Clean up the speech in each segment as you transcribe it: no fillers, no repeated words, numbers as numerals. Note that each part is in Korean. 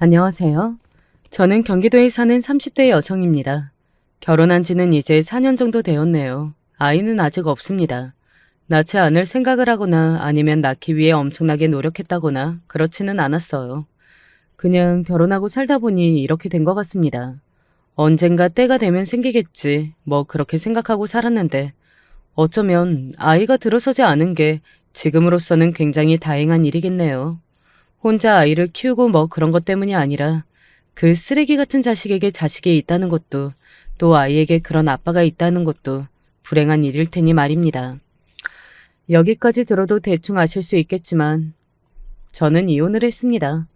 안녕하세요. 저는 경기도에 사는 30대 여성입니다. 결혼한 지는 이제 4년 정도 되었네요. 아이는 아직 없습니다. 낳지 않을 생각을 하거나 아니면 낳기 위해 엄청나게 노력했다거나 그렇지는 않았어요. 그냥 결혼하고 살다 보니 이렇게 된 것 같습니다. 언젠가 때가 되면 생기겠지, 뭐 그렇게 생각하고 살았는데 어쩌면 아이가 들어서지 않은 게 지금으로서는 굉장히 다행한 일이겠네요. 혼자 아이를 키우고 뭐 그런 것 때문이 아니라 그 쓰레기 같은 자식에게 자식이 있다는 것도 또 아이에게 그런 아빠가 있다는 것도 불행한 일일 테니 말입니다. 여기까지 들어도 대충 아실 수 있겠지만 저는 이혼을 했습니다.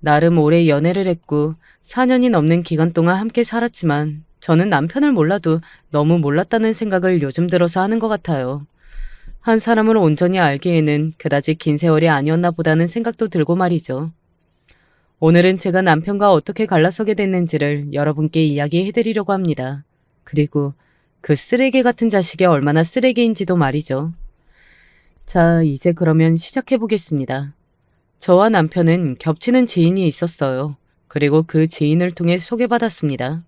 나름 오래 연애를 했고 4년이 넘는 기간 동안 함께 살았지만 저는 남편을 몰라도 너무 몰랐다는 생각을 요즘 들어서 하는 것 같아요. 한 사람을 온전히 알기에는 그다지 긴 세월이 아니었나 보다는 생각도 들고 말이죠. 오늘은 제가 남편과 어떻게 갈라서게 됐는지를 여러분께 이야기해드리려고 합니다. 그리고 그 쓰레기 같은 자식이 얼마나 쓰레기인지도 말이죠. 자, 이제 그러면 시작해보겠습니다. 저와 남편은 겹치는 지인이 있었어요. 그리고 그 지인을 통해 소개받았습니다.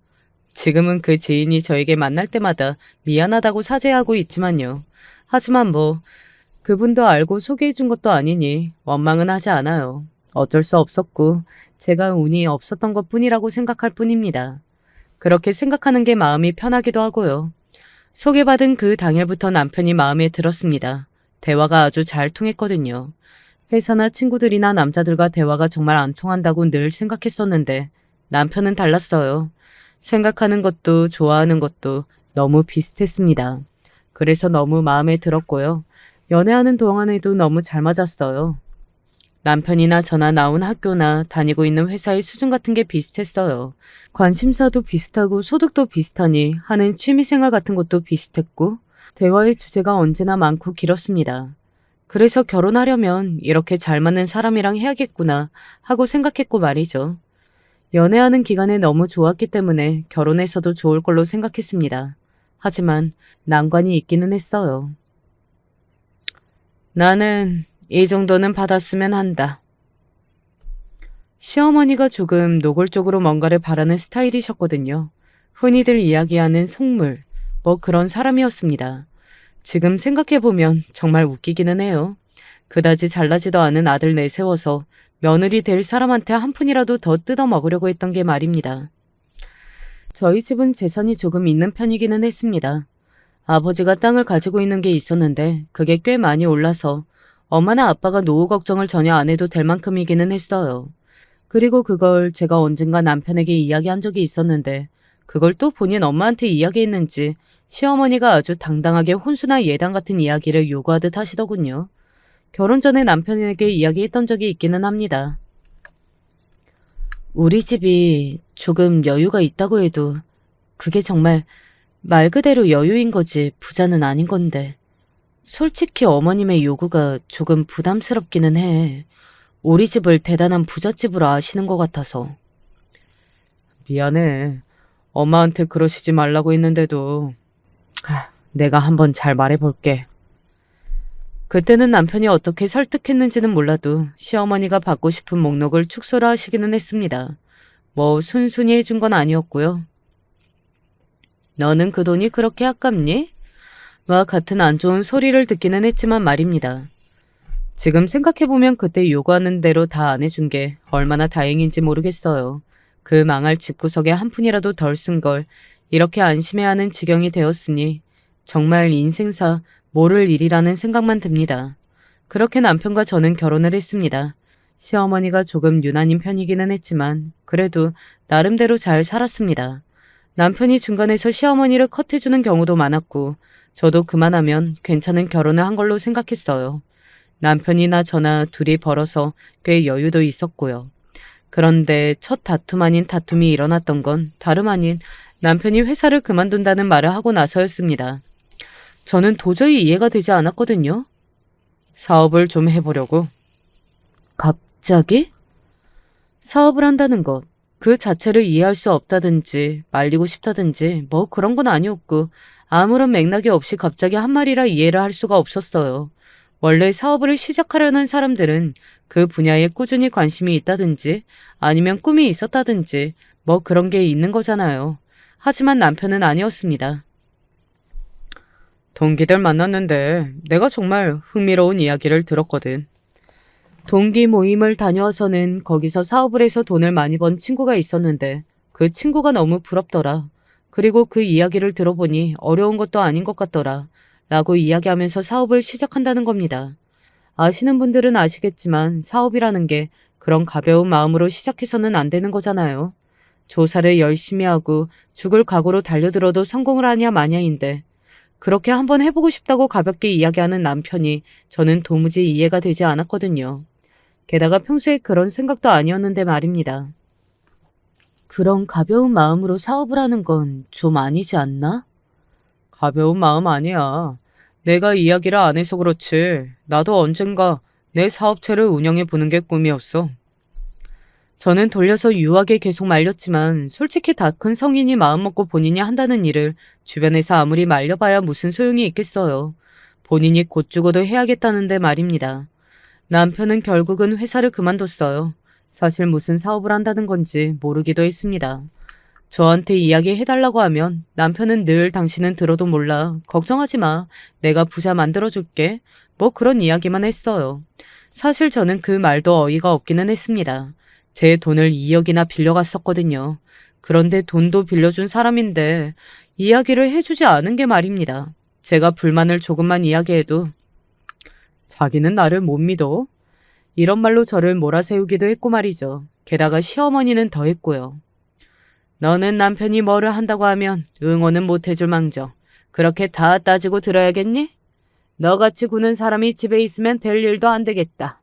지금은 그 지인이 저에게 만날 때마다 미안하다고 사죄하고 있지만요. 하지만 뭐 그분도 알고 소개해준 것도 아니니 원망은 하지 않아요. 어쩔 수 없었고 제가 운이 없었던 것뿐이라고 생각할 뿐입니다. 그렇게 생각하는 게 마음이 편하기도 하고요. 소개받은 그 당일부터 남편이 마음에 들었습니다. 대화가 아주 잘 통했거든요. 회사나 친구들이나 남자들과 대화가 정말 안 통한다고 늘 생각했었는데 남편은 달랐어요. 생각하는 것도 좋아하는 것도 너무 비슷했습니다. 그래서 너무 마음에 들었고요. 연애하는 동안에도 너무 잘 맞았어요. 남편이나 저나 나온 학교나 다니고 있는 회사의 수준 같은 게 비슷했어요. 관심사도 비슷하고 소득도 비슷하니 하는 취미생활 같은 것도 비슷했고 대화의 주제가 언제나 많고 길었습니다. 그래서 결혼하려면 이렇게 잘 맞는 사람이랑 해야겠구나 하고 생각했고 말이죠. 연애하는 기간에 너무 좋았기 때문에 결혼해서도 좋을 걸로 생각했습니다. 하지만 난관이 있기는 했어요. 나는 이 정도는 받았으면 한다. 시어머니가 조금 노골적으로 뭔가를 바라는 스타일이셨거든요. 흔히들 이야기하는 속물, 뭐 그런 사람이었습니다. 지금 생각해보면 정말 웃기기는 해요. 그다지 잘나지도 않은 아들 내세워서 며느리 될 사람한테 한 푼이라도 더 뜯어 먹으려고 했던 게 말입니다. 저희 집은 재산이 조금 있는 편이기는 했습니다. 아버지가 땅을 가지고 있는 게 있었는데 그게 꽤 많이 올라서 엄마나 아빠가 노후 걱정을 전혀 안 해도 될 만큼이기는 했어요. 그리고 그걸 제가 언젠가 남편에게 이야기한 적이 있었는데 그걸 또 본인 엄마한테 이야기했는지 시어머니가 아주 당당하게 혼수나 예단 같은 이야기를 요구하듯 하시더군요. 결혼 전에 남편에게 이야기했던 적이 있기는 합니다. 우리 집이 조금 여유가 있다고 해도 그게 정말 말 그대로 여유인 거지 부자는 아닌 건데. 솔직히 어머님의 요구가 조금 부담스럽기는 해. 우리 집을 대단한 부잣집으로 아시는 것 같아서. 미안해. 엄마한테 그러시지 말라고 했는데도 내가 한번 잘 말해볼게. 그때는 남편이 어떻게 설득했는지는 몰라도 시어머니가 받고 싶은 목록을 축소를 하시기는 했습니다. 뭐 순순히 해준 건 아니었고요. 너는 그 돈이 그렇게 아깝니? 와 같은 안 좋은 소리를 듣기는 했지만 말입니다. 지금 생각해보면 그때 요구하는 대로 다 안 해준 게 얼마나 다행인지 모르겠어요. 그 망할 집구석에 한 푼이라도 덜 쓴 걸 이렇게 안심해하는 지경이 되었으니 정말 인생사 모를 일이라는 생각만 듭니다. 그렇게 남편과 저는 결혼을 했습니다. 시어머니가 조금 유난인 편이기는 했지만 그래도 나름대로 잘 살았습니다. 남편이 중간에서 시어머니를 컷해주는 경우도 많았고 저도 그만하면 괜찮은 결혼을 한 걸로 생각했어요. 남편이나 저나 둘이 벌어서 꽤 여유도 있었고요. 그런데 첫 다툼 아닌 다툼이 일어났던 건 다름 아닌 남편이 회사를 그만둔다는 말을 하고 나서였습니다. 저는 도저히 이해가 되지 않았거든요. 사업을 좀 해보려고. 갑자기? 사업을 한다는 것, 그 자체를 이해할 수 없다든지 말리고 싶다든지 뭐 그런 건 아니었고 아무런 맥락이 없이 갑자기 한 말이라 이해를 할 수가 없었어요. 원래 사업을 시작하려는 사람들은 그 분야에 꾸준히 관심이 있다든지 아니면 꿈이 있었다든지 뭐 그런 게 있는 거잖아요. 하지만 남편은 아니었습니다. 동기들 만났는데 내가 정말 흥미로운 이야기를 들었거든. 동기 모임을 다녀와서는 거기서 사업을 해서 돈을 많이 번 친구가 있었는데 그 친구가 너무 부럽더라. 그리고 그 이야기를 들어보니 어려운 것도 아닌 것 같더라. 라고 이야기하면서 사업을 시작한다는 겁니다. 아시는 분들은 아시겠지만 사업이라는 게 그런 가벼운 마음으로 시작해서는 안 되는 거잖아요. 조사를 열심히 하고 죽을 각오로 달려들어도 성공을 하냐 마냐인데 그렇게 한번 해보고 싶다고 가볍게 이야기하는 남편이 저는 도무지 이해가 되지 않았거든요. 게다가 평소에 그런 생각도 아니었는데 말입니다. 그런 가벼운 마음으로 사업을 하는 건 좀 아니지 않나? 가벼운 마음 아니야. 내가 이야기를 안 해서 그렇지. 나도 언젠가 내 사업체를 운영해 보는 게 꿈이었어. 저는 돌려서 유하게 계속 말렸지만 솔직히 다 큰 성인이 마음먹고 본인이 한다는 일을 주변에서 아무리 말려봐야 무슨 소용이 있겠어요. 본인이 곧 죽어도 해야겠다는데 말입니다. 남편은 결국은 회사를 그만뒀어요. 사실 무슨 사업을 한다는 건지 모르기도 했습니다. 저한테 이야기해달라고 하면 남편은 늘 당신은 들어도 몰라. 걱정하지 마. 내가 부자 만들어줄게. 뭐 그런 이야기만 했어요. 사실 저는 그 말도 어이가 없기는 했습니다. 제 돈을 2억이나 빌려갔었거든요. 그런데 돈도 빌려준 사람인데 이야기를 해주지 않은 게 말입니다. 제가 불만을 조금만 이야기해도 자기는 나를 못 믿어? 이런 말로 저를 몰아세우기도 했고 말이죠. 게다가 시어머니는 더 했고요. 너는 남편이 뭐를 한다고 하면 응원은 못 해줄 망정. 그렇게 다 따지고 들어야겠니? 너같이 구는 사람이 집에 있으면 될 일도 안 되겠다.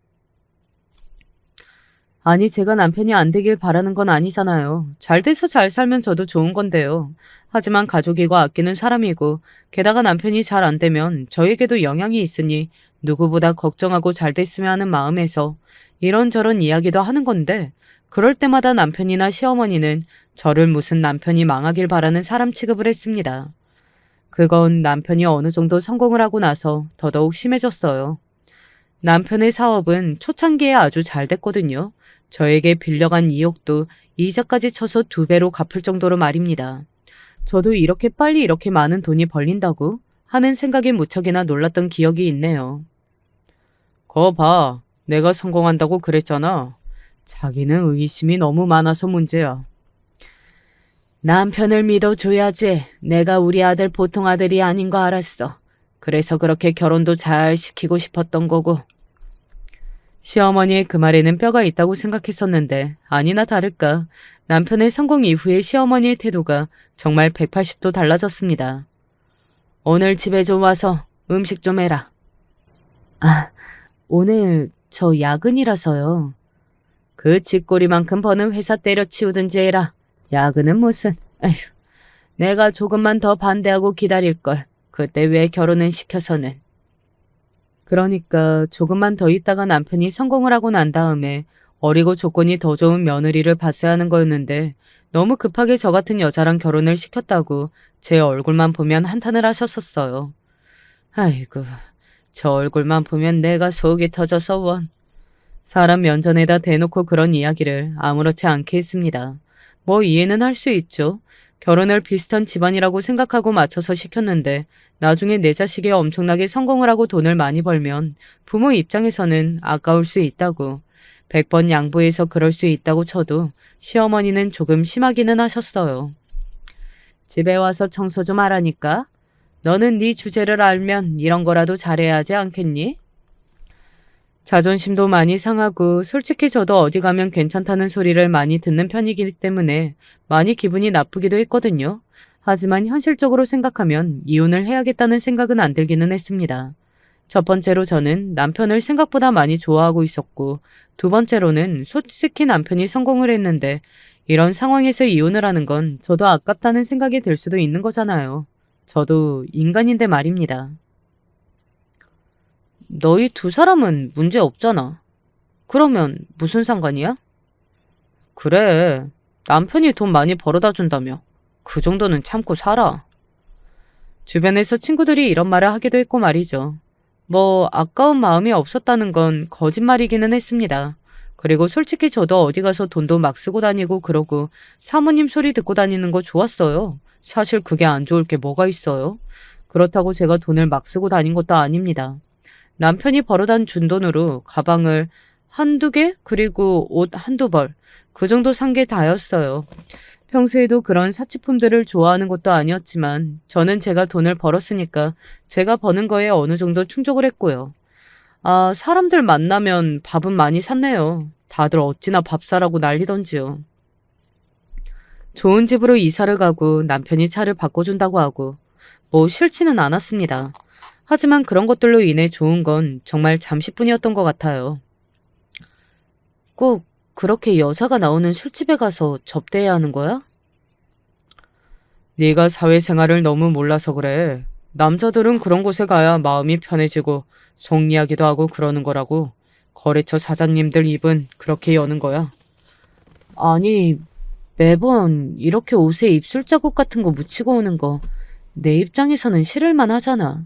아니 제가 남편이 안 되길 바라는 건 아니잖아요. 잘 돼서 잘 살면 저도 좋은 건데요. 하지만 가족이고 아끼는 사람이고 게다가 남편이 잘 안 되면 저에게도 영향이 있으니 누구보다 걱정하고 잘 됐으면 하는 마음에서 이런저런 이야기도 하는 건데 그럴 때마다 남편이나 시어머니는 저를 무슨 남편이 망하길 바라는 사람 취급을 했습니다. 그건 남편이 어느 정도 성공을 하고 나서 더더욱 심해졌어요. 남편의 사업은 초창기에 아주 잘 됐거든요. 저에게 빌려간 2억도 이자까지 쳐서 2배로 갚을 정도로 말입니다. 저도 이렇게 빨리 이렇게 많은 돈이 벌린다고 하는 생각에 무척이나 놀랐던 기억이 있네요. 거 봐. 내가 성공한다고 그랬잖아. 자기는 의심이 너무 많아서 문제야. 남편을 믿어줘야지. 내가 우리 아들 보통 아들이 아닌 거 알았어. 그래서 그렇게 결혼도 잘 시키고 싶었던 거고. 시어머니의 그 말에는 뼈가 있다고 생각했었는데 아니나 다를까 남편의 성공 이후에 시어머니의 태도가 정말 180도 달라졌습니다. 오늘 집에 좀 와서 음식 좀 해라. 아, 오늘 저 야근이라서요. 그 쥐꼬리만큼 버는 회사 때려치우든지 해라. 야근은 무슨. 에휴, 내가 조금만 더 반대하고 기다릴걸. 그때 왜 결혼은 시켜서는. 그러니까 조금만 더 있다가 남편이 성공을 하고 난 다음에 어리고 조건이 더 좋은 며느리를 봤어야 하는 거였는데 너무 급하게 저 같은 여자랑 결혼을 시켰다고 제 얼굴만 보면 한탄을 하셨었어요. 아이고, 저 얼굴만 보면 내가 속이 터져서 원. 사람 면전에다 대놓고 그런 이야기를 아무렇지 않게 했습니다. 뭐 이해는 할 수 있죠. 결혼을 비슷한 집안이라고 생각하고 맞춰서 시켰는데 나중에 내 자식이 엄청나게 성공을 하고 돈을 많이 벌면 부모 입장에서는 아까울 수 있다고 100번 양보해서 그럴 수 있다고 쳐도 시어머니는 조금 심하기는 하셨어요. 집에 와서 청소 좀 하라니까. 너는 네 주제를 알면 이런 거라도 잘해야 하지 않겠니? 자존심도 많이 상하고 솔직히 저도 어디 가면 괜찮다는 소리를 많이 듣는 편이기 때문에 많이 기분이 나쁘기도 했거든요. 하지만 현실적으로 생각하면 이혼을 해야겠다는 생각은 안 들기는 했습니다. 첫 번째로 저는 남편을 생각보다 많이 좋아하고 있었고 두 번째로는 솔직히 남편이 성공을 했는데 이런 상황에서 이혼을 하는 건 저도 아깝다는 생각이 들 수도 있는 거잖아요. 저도 인간인데 말입니다. 너희 두 사람은 문제 없잖아. 그러면 무슨 상관이야? 그래, 남편이 돈 많이 벌어다 준다며. 그 정도는 참고 살아. 주변에서 친구들이 이런 말을 하기도 했고 말이죠. 뭐 아까운 마음이 없었다는 건 거짓말이기는 했습니다. 그리고 솔직히 저도 어디 가서 돈도 막 쓰고 다니고 그러고 사모님 소리 듣고 다니는 거 좋았어요. 사실 그게 안 좋을 게 뭐가 있어요? 그렇다고 제가 돈을 막 쓰고 다닌 것도 아닙니다. 남편이 벌어다 준 돈으로 가방을 한두 개, 그리고 옷 한두 벌, 그 정도 산 게 다였어요. 평소에도 그런 사치품들을 좋아하는 것도 아니었지만 저는 제가 돈을 벌었으니까 제가 버는 거에 어느 정도 충족을 했고요. 아, 사람들 만나면 밥은 많이 샀네요. 다들 어찌나 밥 사라고 난리던지요. 좋은 집으로 이사를 가고 남편이 차를 바꿔준다고 하고 뭐 싫지는 않았습니다. 하지만 그런 것들로 인해 좋은 건 정말 잠시뿐이었던 것 같아요. 꼭 그렇게 여자가 나오는 술집에 가서 접대해야 하는 거야? 네가 사회생활을 너무 몰라서 그래. 남자들은 그런 곳에 가야 마음이 편해지고 속 이야기도 하고 그러는 거라고. 거래처 사장님들 입은 그렇게 여는 거야. 아니, 매번 이렇게 옷에 입술 자국 같은 거 묻히고 오는 거 내 입장에서는 싫을만 하잖아.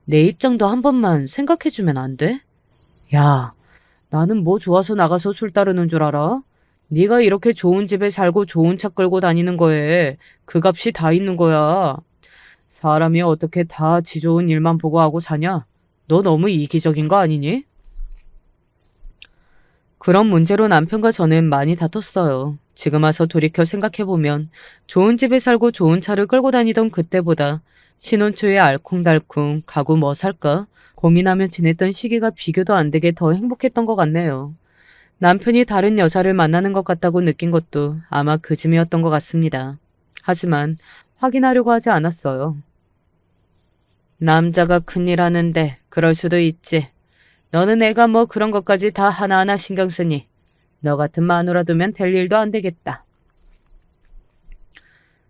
내 입장도 한 번만 생각해주면 안 돼? 야, 나는 뭐 좋아서 나가서 술 따르는 줄 알아? 네가 이렇게 좋은 집에 살고 좋은 차 끌고 다니는 거에 그 값이 다 있는 거야. 사람이 어떻게 다 지 좋은 일만 보고 하고 사냐? 너 너무 이기적인 거 아니니? 그런 문제로 남편과 저는 많이 다퉜어요. 지금 와서 돌이켜 생각해보면 좋은 집에 살고 좋은 차를 끌고 다니던 그때보다 신혼 초에 알콩달콩 가구 뭐 살까 고민하며 지냈던 시기가 비교도 안 되게 더 행복했던 것 같네요. 남편이 다른 여자를 만나는 것 같다고 느낀 것도 아마 그쯤이었던 것 같습니다. 하지만 확인하려고 하지 않았어요. 남자가 큰일 하는데 그럴 수도 있지. 너는 애가 뭐 그런 것까지 다 하나하나 신경 쓰니 너 같은 마누라 두면 될 일도 안 되겠다.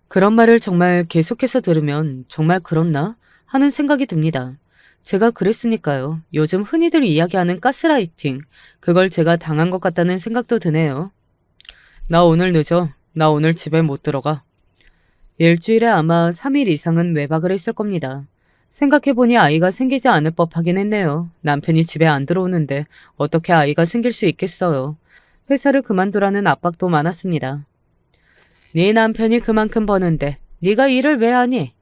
그런 말을 정말 계속해서 들으면 정말 그렇나 하는 생각이 듭니다. 제가 그랬으니까요. 요즘 흔히들 이야기하는 가스라이팅, 그걸 제가 당한 것 같다는 생각도 드네요. 나 오늘 늦어. 나 오늘 집에 못 들어가. 일주일에 아마 3일 이상은 외박을 했을 겁니다. 생각해보니 아이가 생기지 않을 법하긴 했네요. 남편이 집에 안 들어오는데 어떻게 아이가 생길 수 있겠어요. 회사를 그만두라는 압박도 많았습니다. 네 남편이 그만큼 버는데 네가 일을 왜 하니?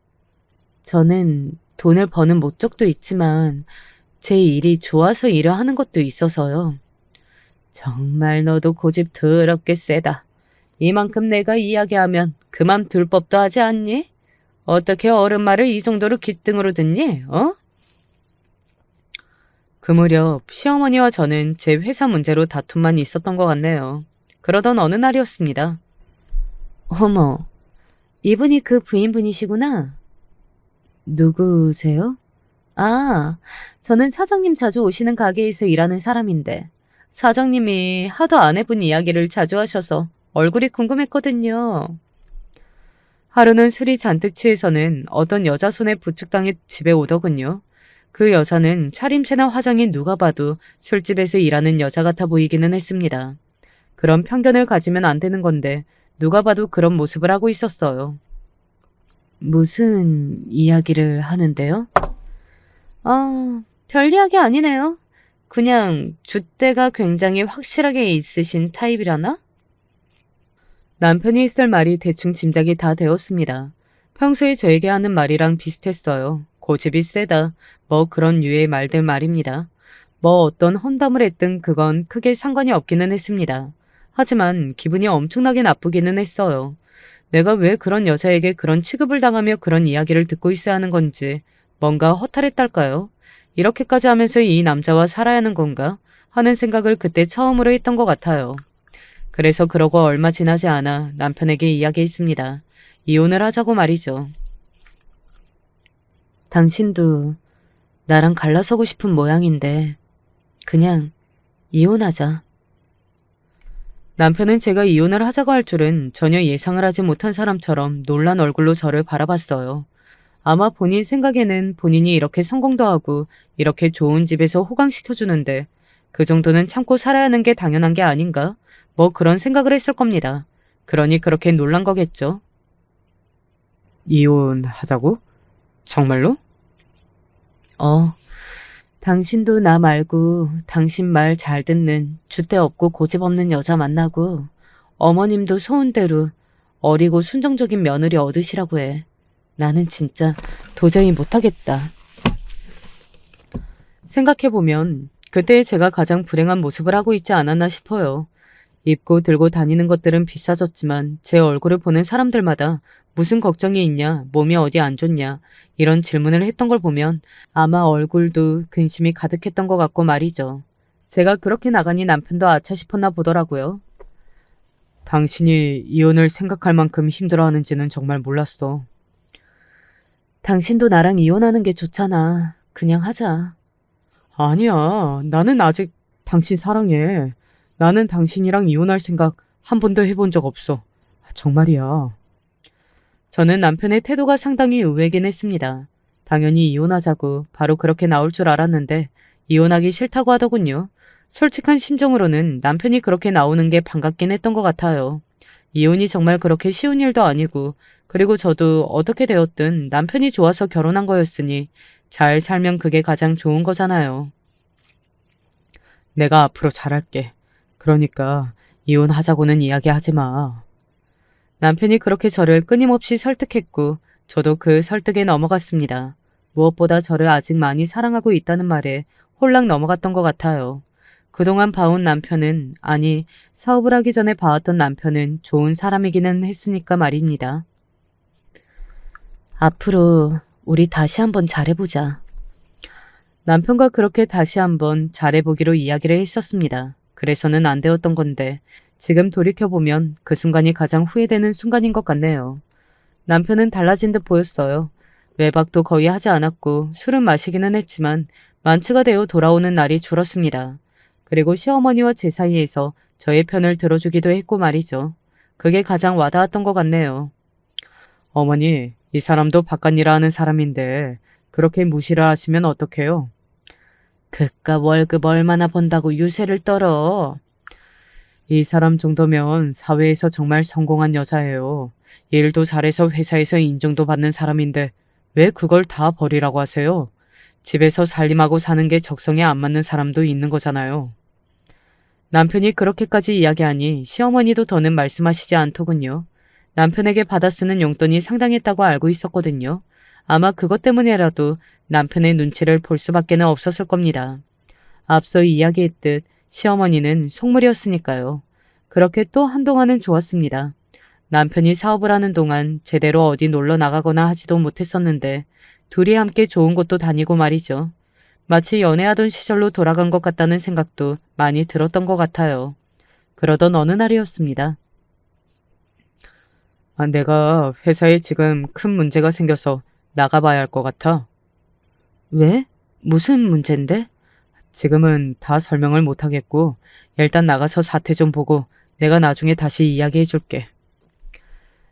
저는 돈을 버는 목적도 있지만 제 일이 좋아서 일을 하는 것도 있어서요. 정말 너도 고집 더럽게 세다. 이만큼 내가 이야기하면 그만둘 법도 하지 않니? 어떻게 어른 말을 이 정도로 귓등으로 듣니? 어? 그 무렵 시어머니와 저는 제 회사 문제로 다툼만 있었던 것 같네요. 그러던 어느 날이었습니다. 어머, 이분이 그 부인분이시구나. 누구세요? 아, 저는 사장님 자주 오시는 가게에서 일하는 사람인데 사장님이 하도 아내분 이야기를 자주 하셔서 얼굴이 궁금했거든요. 하루는 술이 잔뜩 취해서는 어떤 여자 손에 부축당해 집에 오더군요. 그 여자는 차림새나 화장이 누가 봐도 술집에서 일하는 여자 같아 보이기는 했습니다. 그런 편견을 가지면 안 되는 건데 누가 봐도 그런 모습을 하고 있었어요. 무슨 이야기를 하는데요? 아, 별 이야기 아니네요. 그냥 줏대가 굉장히 확실하게 있으신 타입이라나? 남편이 했을 말이 대충 짐작이 다 되었습니다. 평소에 저에게 하는 말이랑 비슷했어요. 고집이 세다. 뭐 그런 류의 말들 말입니다. 뭐 어떤 험담을 했든 그건 크게 상관이 없기는 했습니다. 하지만 기분이 엄청나게 나쁘기는 했어요. 내가 왜 그런 여자에게 그런 취급을 당하며 그런 이야기를 듣고 있어야 하는 건지 뭔가 허탈했달까요? 이렇게까지 하면서 이 남자와 살아야 하는 건가? 하는 생각을 그때 처음으로 했던 것 같아요. 그래서 그러고 얼마 지나지 않아 남편에게 이야기했습니다. 이혼을 하자고 말이죠. 당신도 나랑 갈라서고 싶은 모양인데 그냥 이혼하자. 남편은 제가 이혼을 하자고 할 줄은 전혀 예상을 하지 못한 사람처럼 놀란 얼굴로 저를 바라봤어요. 아마 본인 생각에는 본인이 이렇게 성공도 하고 이렇게 좋은 집에서 호강시켜주는데 그 정도는 참고 살아야 하는 게 당연한 게 아닌가? 뭐 그런 생각을 했을 겁니다. 그러니 그렇게 놀란 거겠죠. 이혼하자고? 정말로? 당신도 나 말고 당신 말 잘 듣는 줏대 없고 고집 없는 여자 만나고 어머님도 소원대로 어리고 순정적인 며느리 얻으시라고 해. 나는 진짜 도저히 못하겠다. 생각해보면 그때 제가 가장 불행한 모습을 하고 있지 않았나 싶어요. 입고 들고 다니는 것들은 비싸졌지만 제 얼굴을 보는 사람들마다 무슨 걱정이 있냐, 몸이 어디 안 좋냐 이런 질문을 했던 걸 보면 아마 얼굴도 근심이 가득했던 것 같고 말이죠. 제가 그렇게 나가니 남편도 아차 싶었나 보더라고요. 당신이 이혼을 생각할 만큼 힘들어하는지는 정말 몰랐어. 당신도 나랑 이혼하는 게 좋잖아. 그냥 하자. 아니야. 나는 아직 당신 사랑해. 나는 당신이랑 이혼할 생각 한 번도 해본 적 없어. 정말이야. 저는 남편의 태도가 상당히 의외긴 했습니다. 당연히 이혼하자고 바로 그렇게 나올 줄 알았는데 이혼하기 싫다고 하더군요. 솔직한 심정으로는 남편이 그렇게 나오는 게 반갑긴 했던 것 같아요. 이혼이 정말 그렇게 쉬운 일도 아니고 그리고 저도 어떻게 되었든 남편이 좋아서 결혼한 거였으니 잘 살면 그게 가장 좋은 거잖아요. 내가 앞으로 잘할게. 그러니까 이혼하자고는 이야기하지 마. 남편이 그렇게 저를 끊임없이 설득했고 저도 그 설득에 넘어갔습니다. 무엇보다 저를 아직 많이 사랑하고 있다는 말에 홀랑 넘어갔던 것 같아요. 그동안 봐온 남편은, 아니 사업을 하기 전에 봐왔던 남편은 좋은 사람이기는 했으니까 말입니다. 앞으로 우리 다시 한번 잘해보자. 남편과 그렇게 다시 한번 잘해보기로 이야기를 했었습니다. 그래서는 안 되었던 건데 지금 돌이켜보면 그 순간이 가장 후회되는 순간인 것 같네요. 남편은 달라진 듯 보였어요. 외박도 거의 하지 않았고 술은 마시기는 했지만 만취가 되어 돌아오는 날이 줄었습니다. 그리고 시어머니와 제 사이에서 저의 편을 들어주기도 했고 말이죠. 그게 가장 와닿았던 것 같네요. 어머니, 이 사람도 바깥일을 하는 사람인데 그렇게 무시를 하시면 어떡해요? 그깟 월급 얼마나 번다고 유세를 떨어. 이 사람 정도면 사회에서 정말 성공한 여자예요. 일도 잘해서 회사에서 인정도 받는 사람인데 왜 그걸 다 버리라고 하세요? 집에서 살림하고 사는 게 적성에 안 맞는 사람도 있는 거잖아요. 남편이 그렇게까지 이야기하니 시어머니도 더는 말씀하시지 않더군요. 남편에게 받아 쓰는 용돈이 상당했다고 알고 있었거든요. 아마 그것 때문에라도 남편의 눈치를 볼 수밖에는 없었을 겁니다. 앞서 이야기했듯 시어머니는 속물이었으니까요. 그렇게 또 한동안은 좋았습니다. 남편이 사업을 하는 동안 제대로 어디 놀러 나가거나 하지도 못했었는데 둘이 함께 좋은 곳도 다니고 말이죠. 마치 연애하던 시절로 돌아간 것 같다는 생각도 많이 들었던 것 같아요. 그러던 어느 날이었습니다. 내가 회사에 지금 큰 문제가 생겨서 나가봐야 할 것 같아. 왜? 무슨 문제인데? 지금은 다 설명을 못하겠고 일단 나가서 사태 좀 보고 내가 나중에 다시 이야기해 줄게.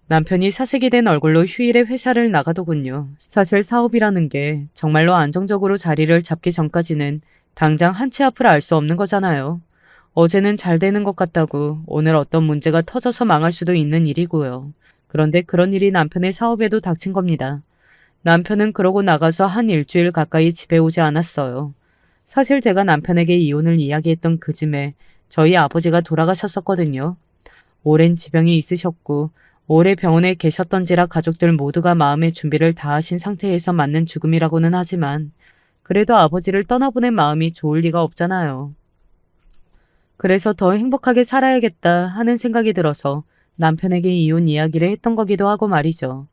남편이 사색이 된 얼굴로 휴일에 회사를 나가더군요. 사실 사업이라는 게 정말로 안정적으로 자리를 잡기 전까지는 당장 한 치 앞을 알 수 없는 거잖아요. 어제는 잘 되는 것 같다고 오늘 어떤 문제가 터져서 망할 수도 있는 일이고요. 그런데 그런 일이 남편의 사업에도 닥친 겁니다. 남편은 그러고 나가서 한 일주일 가까이 집에 오지 않았어요. 사실 제가 남편에게 이혼을 이야기했던 그 즈음에 저희 아버지가 돌아가셨었거든요. 오랜 지병이 있으셨고 오래 병원에 계셨던지라 가족들 모두가 마음의 준비를 다 하신 상태에서 맞는 죽음이라고는 하지만 그래도 아버지를 떠나보낸 마음이 좋을 리가 없잖아요. 그래서 더 행복하게 살아야겠다 하는 생각이 들어서 남편에게 이혼 이야기를 했던 거기도 하고 말이죠.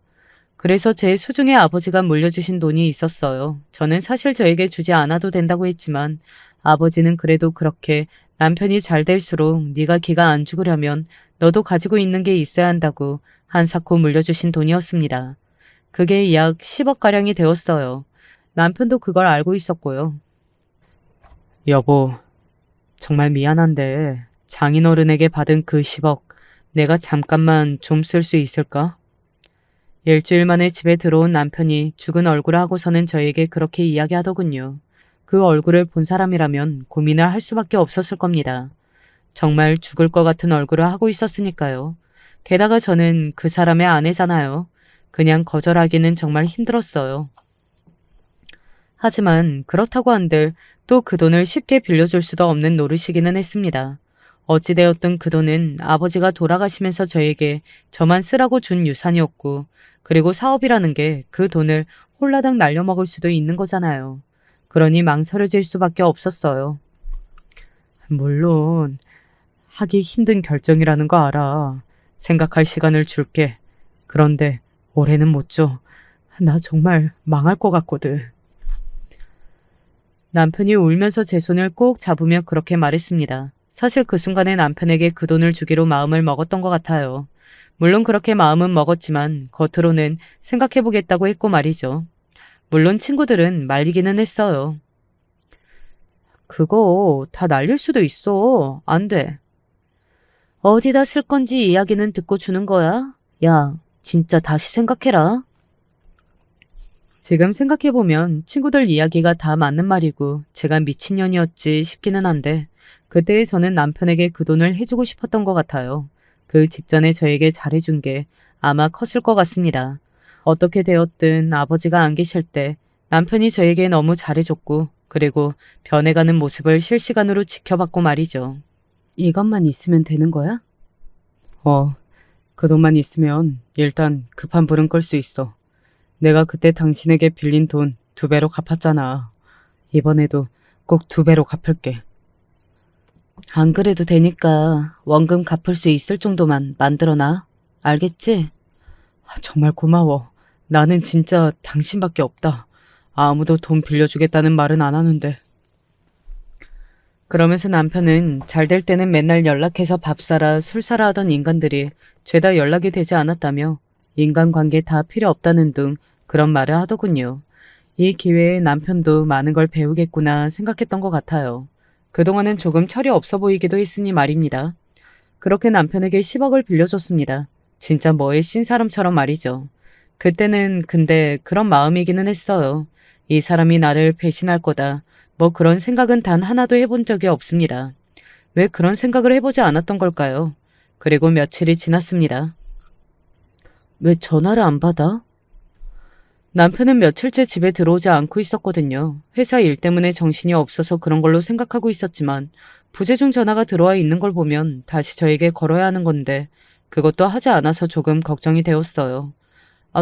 그래서 제 수중에 아버지가 물려주신 돈이 있었어요. 저는 사실 저에게 주지 않아도 된다고 했지만 아버지는 그래도 그렇게 남편이 잘 될수록 네가 기가 안 죽으려면 너도 가지고 있는 게 있어야 한다고 한사코 물려주신 돈이었습니다. 그게 약 10억가량이 되었어요. 남편도 그걸 알고 있었고요. 여보, 정말 미안한데 장인어른에게 받은 그 10억 내가 잠깐만 좀 쓸 수 있을까? 일주일 만에 집에 들어온 남편이 죽은 얼굴을 하고서는 저에게 그렇게 이야기하더군요. 그 얼굴을 본 사람이라면 고민을 할 수밖에 없었을 겁니다. 정말 죽을 것 같은 얼굴을 하고 있었으니까요. 게다가 저는 그 사람의 아내잖아요. 그냥 거절하기는 정말 힘들었어요. 하지만 그렇다고 한들 또 그 돈을 쉽게 빌려줄 수도 없는 노릇이기는 했습니다. 어찌되었든 그 돈은 아버지가 돌아가시면서 저에게 저만 쓰라고 준 유산이었고, 그리고 사업이라는 게 그 돈을 홀라당 날려먹을 수도 있는 거잖아요. 그러니 망설여질 수밖에 없었어요. 물론 하기 힘든 결정이라는 거 알아. 생각할 시간을 줄게. 그런데 올해는 못 줘. 나 정말 망할 것 같거든. 남편이 울면서 제 손을 꼭 잡으며 그렇게 말했습니다. 사실 그 순간에 남편에게 그 돈을 주기로 마음을 먹었던 것 같아요. 물론 그렇게 마음은 먹었지만 겉으로는 생각해보겠다고 했고 말이죠. 물론 친구들은 말리기는 했어요. 그거 다 날릴 수도 있어. 안 돼. 어디다 쓸 건지 이야기는 듣고 주는 거야? 야, 진짜 다시 생각해라. 지금 생각해보면 친구들 이야기가 다 맞는 말이고 제가 미친년이었지 싶기는 한데 그때 저는 남편에게 그 돈을 해주고 싶었던 것 같아요. 그 직전에 저에게 잘해준 게 아마 컸을 것 같습니다. 어떻게 되었든 아버지가 안 계실 때 남편이 저에게 너무 잘해줬고 그리고 변해가는 모습을 실시간으로 지켜봤고 말이죠. 이것만 있으면 되는 거야? 그 돈만 있으면 일단 급한 불은 끌 수 있어. 내가 그때 당신에게 빌린 돈 2배로 갚았잖아. 이번에도 꼭 2배로 갚을게. 안 그래도 되니까 원금 갚을 수 있을 정도만 만들어놔. 알겠지? 정말 고마워. 나는 진짜 당신밖에 없다. 아무도 돈 빌려주겠다는 말은 안 하는데. 그러면서 남편은 잘 될 때는 맨날 연락해서 밥 사라 술 사라 하던 인간들이 죄다 연락이 되지 않았다며 인간관계 다 필요 없다는 둥 그런 말을 하더군요. 이 기회에 남편도 많은 걸 배우겠구나 생각했던 것 같아요. 그동안은 조금 철이 없어 보이기도 했으니 말입니다. 그렇게 남편에게 10억을 빌려줬습니다. 진짜 뭐에 신 사람처럼 말이죠. 그때는 근데 그런 마음이기는 했어요. 이 사람이 나를 배신할 거다. 뭐 그런 생각은 단 하나도 해본 적이 없습니다. 왜 그런 생각을 해보지 않았던 걸까요? 그리고 며칠이 지났습니다. 왜 전화를 안 받아? 남편은 며칠째 집에 들어오지 않고 있었거든요. 회사 일 때문에 정신이 없어서 그런 걸로 생각하고 있었지만 부재중 전화가 들어와 있는 걸 보면 다시 저에게 걸어야 하는 건데 그것도 하지 않아서 조금 걱정이 되었어요.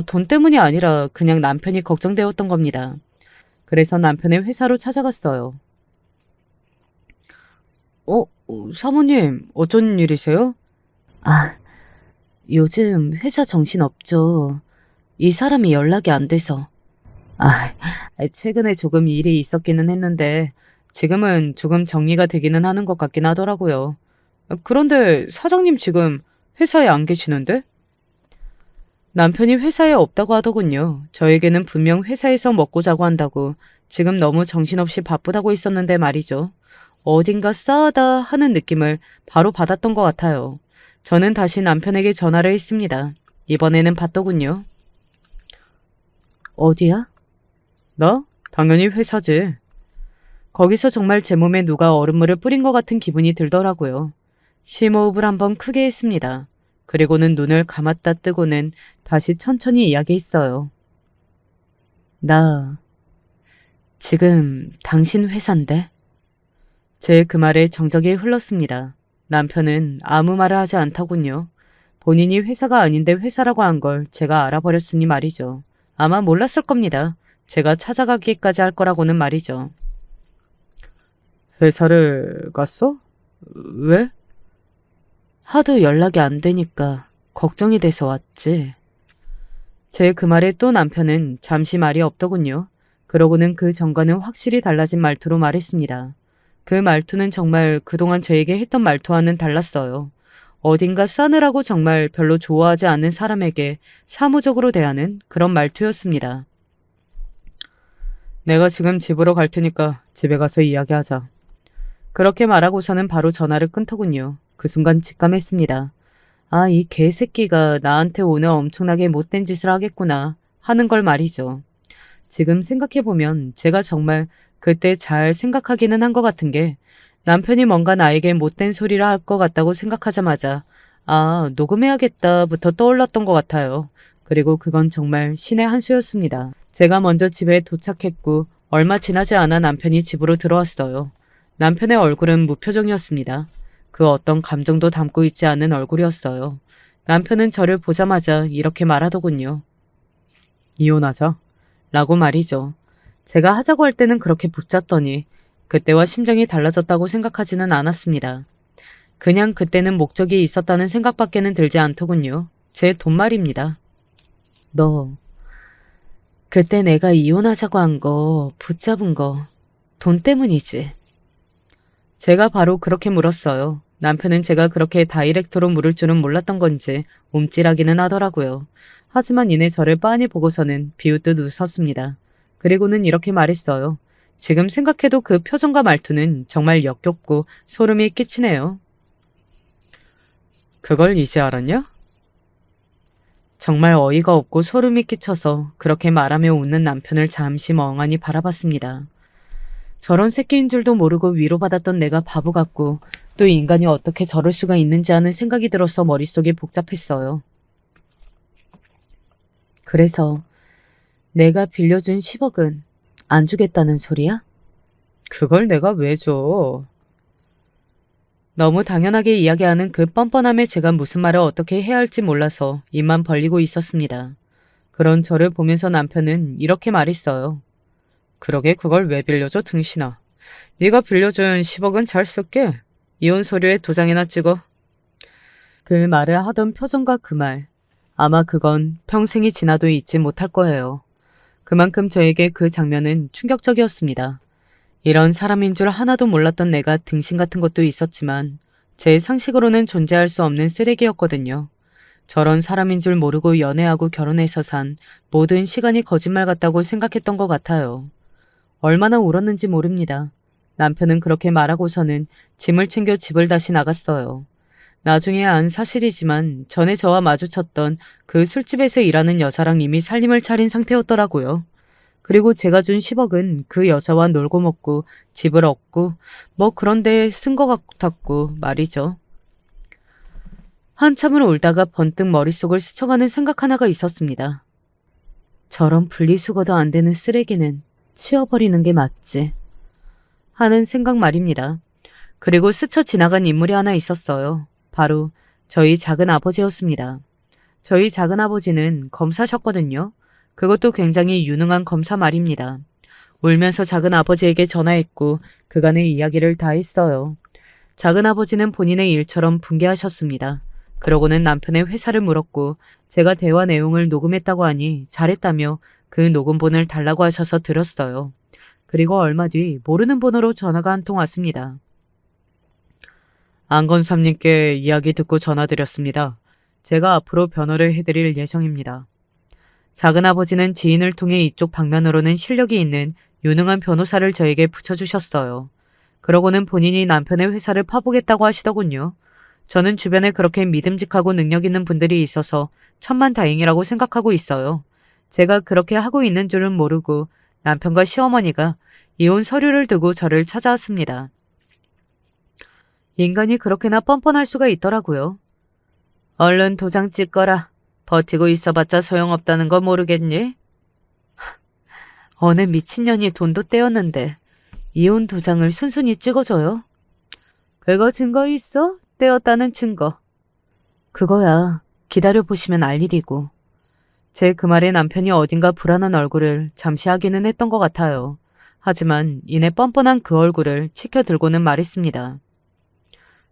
돈 때문이 아니라 그냥 남편이 걱정되었던 겁니다. 그래서 남편의 회사로 찾아갔어요. 사모님, 어쩐 일이세요? 요즘 회사 정신 없죠. 이 사람이 연락이 안 돼서. 최근에 조금 일이 있었기는 했는데 지금은 조금 정리가 되기는 하는 것 같긴 하더라고요. 그런데 사장님 지금 회사에 안 계시는데? 남편이 회사에 없다고 하더군요. 저에게는 분명 회사에서 먹고 자고 한다고 지금 너무 정신없이 바쁘다고 했었는데 말이죠. 어딘가 싸하다 하는 느낌을 바로 받았던 것 같아요. 저는 다시 남편에게 전화를 했습니다. 이번에는 받더군요. 어디야? 나? 당연히 회사지. 거기서 정말 제 몸에 누가 얼음물을 뿌린 것 같은 기분이 들더라고요. 심호흡을 한번 크게 했습니다. 그리고는 눈을 감았다 뜨고는 다시 천천히 이야기했어요. 나 지금 당신 회사인데? 제 그 말에 정적이 흘렀습니다. 남편은 아무 말을 하지 않더군요. 본인이 회사가 아닌데 회사라고 한 걸 제가 알아버렸으니 말이죠. 아마 몰랐을 겁니다. 제가 찾아가기까지 할 거라고는 말이죠. 회사를 갔어? 왜? 하도 연락이 안 되니까 걱정이 돼서 왔지. 제 그 말에 또 남편은 잠시 말이 없더군요. 그러고는 그 전과는 확실히 달라진 말투로 말했습니다. 그 말투는 정말 그동안 저에게 했던 말투와는 달랐어요. 어딘가 싸늘하고 정말 별로 좋아하지 않는 사람에게 사무적으로 대하는 그런 말투였습니다. 내가 지금 집으로 갈 테니까 집에 가서 이야기하자. 그렇게 말하고서는 바로 전화를 끊더군요. 그 순간 직감했습니다. 이 개새끼가 나한테 오늘 엄청나게 못된 짓을 하겠구나 하는 걸 말이죠. 지금 생각해보면 제가 정말 그때 잘 생각하기는 한 것 같은 게 남편이 뭔가 나에게 못된 소리를 할 것 같다고 생각하자마자 녹음해야겠다부터 떠올랐던 것 같아요. 그리고 그건 정말 신의 한 수였습니다. 제가 먼저 집에 도착했고 얼마 지나지 않아 남편이 집으로 들어왔어요. 남편의 얼굴은 무표정이었습니다. 그 어떤 감정도 담고 있지 않은 얼굴이었어요. 남편은 저를 보자마자 이렇게 말하더군요. 이혼하자. 라고 말이죠. 제가 하자고 할 때는 그렇게 붙잡더니 그때와 심정이 달라졌다고 생각하지는 않았습니다. 그냥 그때는 목적이 있었다는 생각밖에는 들지 않더군요. 제 돈 말입니다. 너 그때 내가 이혼하자고 한 거, 붙잡은 거, 돈 때문이지? 제가 바로 그렇게 물었어요. 남편은 제가 그렇게 다이렉트로 물을 줄은 몰랐던 건지 움찔하기는 하더라고요. 하지만 이내 저를 빤히 보고서는 비웃듯 웃었습니다. 그리고는 이렇게 말했어요. 지금 생각해도 그 표정과 말투는 정말 역겹고 소름이 끼치네요. 그걸 이제 알았냐? 정말 어이가 없고 소름이 끼쳐서 그렇게 말하며 웃는 남편을 잠시 멍하니 바라봤습니다. 저런 새끼인 줄도 모르고 위로받았던 내가 바보 같고 또 인간이 어떻게 저럴 수가 있는지 하는 생각이 들어서 머릿속이 복잡했어요. 그래서 내가 빌려준 10억은 안 주겠다는 소리야? 그걸 내가 왜 줘? 너무 당연하게 이야기하는 그 뻔뻔함에 제가 무슨 말을 어떻게 해야 할지 몰라서 입만 벌리고 있었습니다. 그런 저를 보면서 남편은 이렇게 말했어요. 그러게 그걸 왜 빌려줘 등신아. 네가 빌려준 10억은 잘 쓸게. 이혼 서류에 도장이나 찍어. 그 말을 하던 표정과 그 말. 아마 그건 평생이 지나도 잊지 못할 거예요. 그만큼 저에게 그 장면은 충격적이었습니다. 이런 사람인 줄 하나도 몰랐던 내가 등신 같은 것도 있었지만 제 상식으로는 존재할 수 없는 쓰레기였거든요. 저런 사람인 줄 모르고 연애하고 결혼해서 산 모든 시간이 거짓말 같다고 생각했던 것 같아요. 얼마나 울었는지 모릅니다. 남편은 그렇게 말하고서는 짐을 챙겨 집을 다시 나갔어요. 나중에 안 사실이지만 전에 저와 마주쳤던 그 술집에서 일하는 여자랑 이미 살림을 차린 상태였더라고요. 그리고 제가 준 10억은 그 여자와 놀고 먹고 집을 얻고 뭐 그런 데에 쓴 것 같았고 말이죠. 한참을 울다가 번뜩 머릿속을 스쳐가는 생각 하나가 있었습니다. 저런 분리수거도 안 되는 쓰레기는 치워버리는 게 맞지 하는 생각 말입니다. 그리고 스쳐 지나간 인물이 하나 있었어요. 바로 저희 작은 아버지였습니다. 저희 작은 아버지는 검사셨거든요. 그것도 굉장히 유능한 검사 말입니다. 울면서 작은 아버지에게 전화했고 그간의 이야기를 다 했어요. 작은 아버지는 본인의 일처럼 분개하셨습니다. 그러고는 남편의 회사를 물었고 제가 대화 내용을 녹음했다고 하니 잘했다며 그 녹음본을 달라고 하셔서 들었어요. 그리고 얼마 뒤 모르는 번호로 전화가 한 통 왔습니다. 안건삼님께 이야기 듣고 전화드렸습니다. 제가 앞으로 변호를 해드릴 예정입니다. 작은아버지는 지인을 통해 이쪽 방면으로는 실력이 있는 유능한 변호사를 저에게 붙여주셨어요. 그러고는 본인이 남편의 회사를 파보겠다고 하시더군요. 저는 주변에 그렇게 믿음직하고 능력 있는 분들이 있어서 천만다행이라고 생각하고 있어요. 제가 그렇게 하고 있는 줄은 모르고 남편과 시어머니가 이혼 서류를 두고 저를 찾아왔습니다. 인간이 그렇게나 뻔뻔할 수가 있더라고요. 얼른 도장 찍거라. 버티고 있어봤자 소용없다는 거 모르겠니? 어느 미친년이 돈도 떼었는데 이혼 도장을 순순히 찍어줘요? 그거 증거 있어? 떼었다는 증거. 그거야 기다려보시면 알 일이고. 제 그 말에 남편이 어딘가 불안한 얼굴을 잠시 하기는 했던 것 같아요. 하지만 이내 뻔뻔한 그 얼굴을 치켜들고는 말했습니다.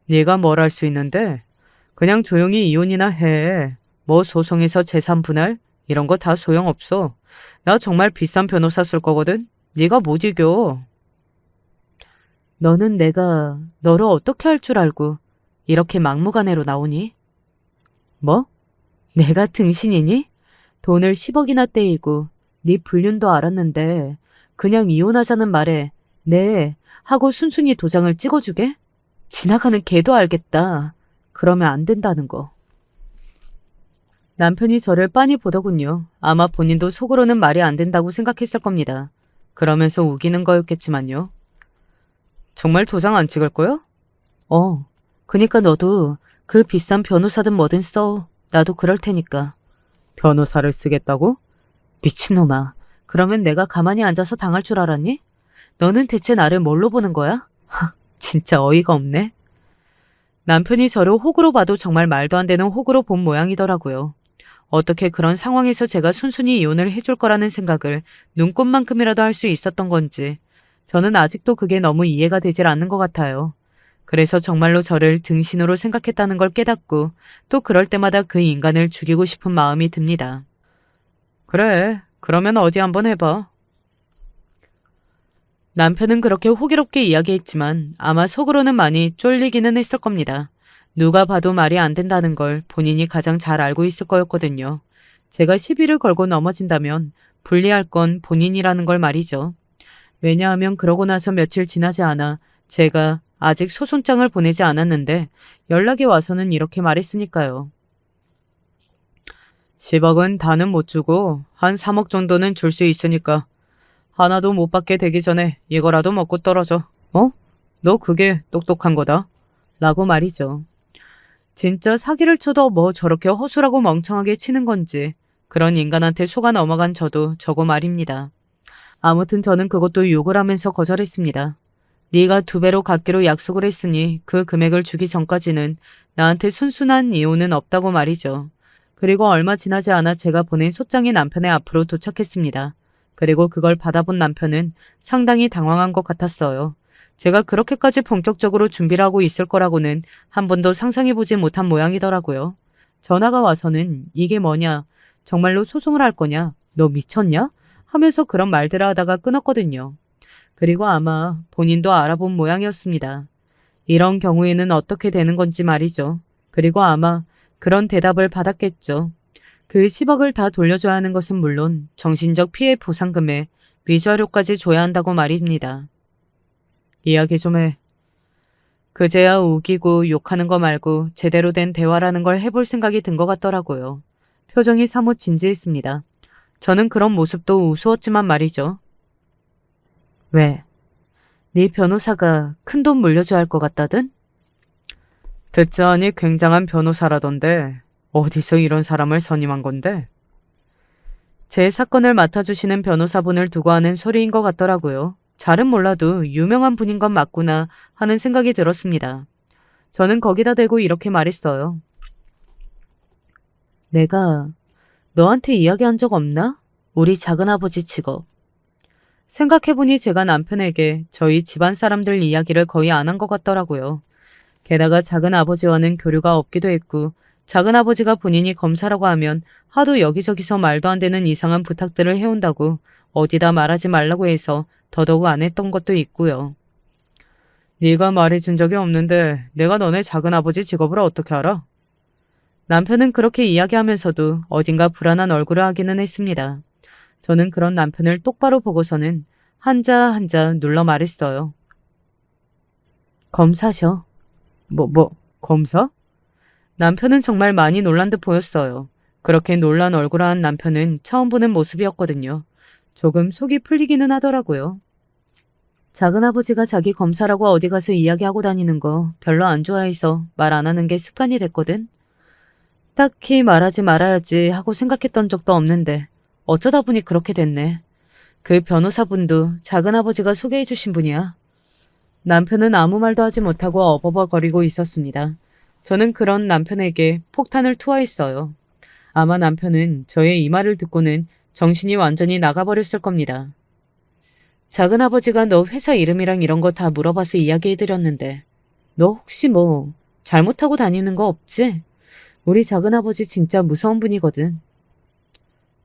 네가 뭘 할 수 있는데? 그냥 조용히 이혼이나 해. 뭐 소송에서 재산 분할? 이런 거 다 소용없어. 나 정말 비싼 변호사 쓸 거거든. 네가 못 이겨. 너는 내가 너를 어떻게 할 줄 알고 이렇게 막무가내로 나오니? 뭐? 내가 등신이니? 돈을 10억이나 떼이고 네 불륜도 알았는데 그냥 이혼하자는 말에 네 하고 순순히 도장을 찍어주게? 지나가는 개도 알겠다. 그러면 안 된다는 거. 남편이 저를 빤히 보더군요. 아마 본인도 속으로는 말이 안 된다고 생각했을 겁니다. 그러면서 우기는 거였겠지만요. 정말 도장 안 찍을 거야? 그니까 너도 그 비싼 변호사든 뭐든 써. 나도 그럴 테니까. 변호사를 쓰겠다고? 미친놈아. 그러면 내가 가만히 앉아서 당할 줄 알았니? 너는 대체 나를 뭘로 보는 거야? 진짜 어이가 없네. 남편이 저를 호구로 봐도 정말 말도 안 되는 호구로 본 모양이더라고요. 어떻게 그런 상황에서 제가 순순히 이혼을 해줄 거라는 생각을 눈꼽만큼이라도 할 수 있었던 건지 저는 아직도 그게 너무 이해가 되질 않는 것 같아요. 그래서 정말로 저를 등신으로 생각했다는 걸 깨닫고 또 그럴 때마다 그 인간을 죽이고 싶은 마음이 듭니다. 그래, 그러면 어디 한번 해봐. 남편은 그렇게 호기롭게 이야기했지만 아마 속으로는 많이 쫄리기는 했을 겁니다. 누가 봐도 말이 안 된다는 걸 본인이 가장 잘 알고 있을 거였거든요. 제가 시비를 걸고 넘어진다면 불리할 건 본인이라는 걸 말이죠. 왜냐하면 그러고 나서 며칠 지나지 않아 제가 아직 소송장을 보내지 않았는데 연락이 와서는 이렇게 말했으니까요. 10억은 다는 못 주고 한 3억 정도는 줄 수 있으니까 하나도 못 받게 되기 전에 이거라도 먹고 떨어져. 어? 너 그게 똑똑한 거다. 라고 말이죠. 진짜 사기를 쳐도 뭐 저렇게 허술하고 멍청하게 치는 건지 그런 인간한테 속아 넘어간 저도 저거 말입니다. 아무튼 저는 그것도 욕을 하면서 거절했습니다. 네가 2배로 갚기로 약속을 했으니 그 금액을 주기 전까지는 나한테 순순한 이유는 없다고 말이죠. 그리고 얼마 지나지 않아 제가 보낸 소장이 남편의 앞으로 도착했습니다. 그리고 그걸 받아본 남편은 상당히 당황한 것 같았어요. 제가 그렇게까지 본격적으로 준비를 하고 있을 거라고는 한 번도 상상해보지 못한 모양이더라고요. 전화가 와서는 이게 뭐냐? 정말로 소송을 할 거냐? 너 미쳤냐? 하면서 그런 말들을 하다가 끊었거든요. 그리고 아마 본인도 알아본 모양이었습니다. 이런 경우에는 어떻게 되는 건지 말이죠. 그리고 아마 그런 대답을 받았겠죠. 그 10억을 다 돌려줘야 하는 것은 물론 정신적 피해 보상금에 위조료까지 줘야 한다고 말입니다. 이야기 좀 해. 그제야 우기고 욕하는 거 말고 제대로 된 대화라는 걸 해볼 생각이 든 것 같더라고요. 표정이 사뭇 진지했습니다. 저는 그런 모습도 우스웠지만 말이죠. 왜? 네 변호사가 큰돈 물려줘야 할 것 같다든? 듣자하니 굉장한 변호사라던데 어디서 이런 사람을 선임한 건데? 제 사건을 맡아주시는 변호사분을 두고 하는 소리인 것 같더라고요. 잘은 몰라도 유명한 분인 건 맞구나 하는 생각이 들었습니다. 저는 거기다 대고 이렇게 말했어요. 내가 너한테 이야기한 적 없나? 우리 작은아버지 직업. 생각해보니 제가 남편에게 저희 집안 사람들 이야기를 거의 안 한 것 같더라고요. 게다가 작은아버지와는 교류가 없기도 했고 작은아버지가 본인이 검사라고 하면 하도 여기저기서 말도 안 되는 이상한 부탁들을 해온다고 어디다 말하지 말라고 해서 더더욱 안 했던 것도 있고요. 네가 말해준 적이 없는데 내가 너네 작은아버지 직업을 어떻게 알아? 남편은 그렇게 이야기하면서도 어딘가 불안한 얼굴을 하기는 했습니다. 저는 그런 남편을 똑바로 보고서는 한자 한자 눌러 말했어요. 검사셔. 검사? 남편은 정말 많이 놀란 듯 보였어요. 그렇게 놀란 얼굴을 한 남편은 처음 보는 모습이었거든요. 조금 속이 풀리기는 하더라고요. 작은아버지가 자기 검사라고 어디 가서 이야기하고 다니는 거 별로 안 좋아해서 말 안 하는 게 습관이 됐거든. 딱히 말하지 말아야지 하고 생각했던 적도 없는데 어쩌다 보니 그렇게 됐네. 그 변호사분도 작은아버지가 소개해 주신 분이야. 남편은 아무 말도 하지 못하고 어버버거리고 있었습니다. 저는 그런 남편에게 폭탄을 투하했어요. 아마 남편은 저의 이 말을 듣고는 정신이 완전히 나가버렸을 겁니다. 작은아버지가 너 회사 이름이랑 이런 거 다 물어봐서 이야기해드렸는데 너 혹시 뭐 잘못하고 다니는 거 없지? 우리 작은아버지 진짜 무서운 분이거든.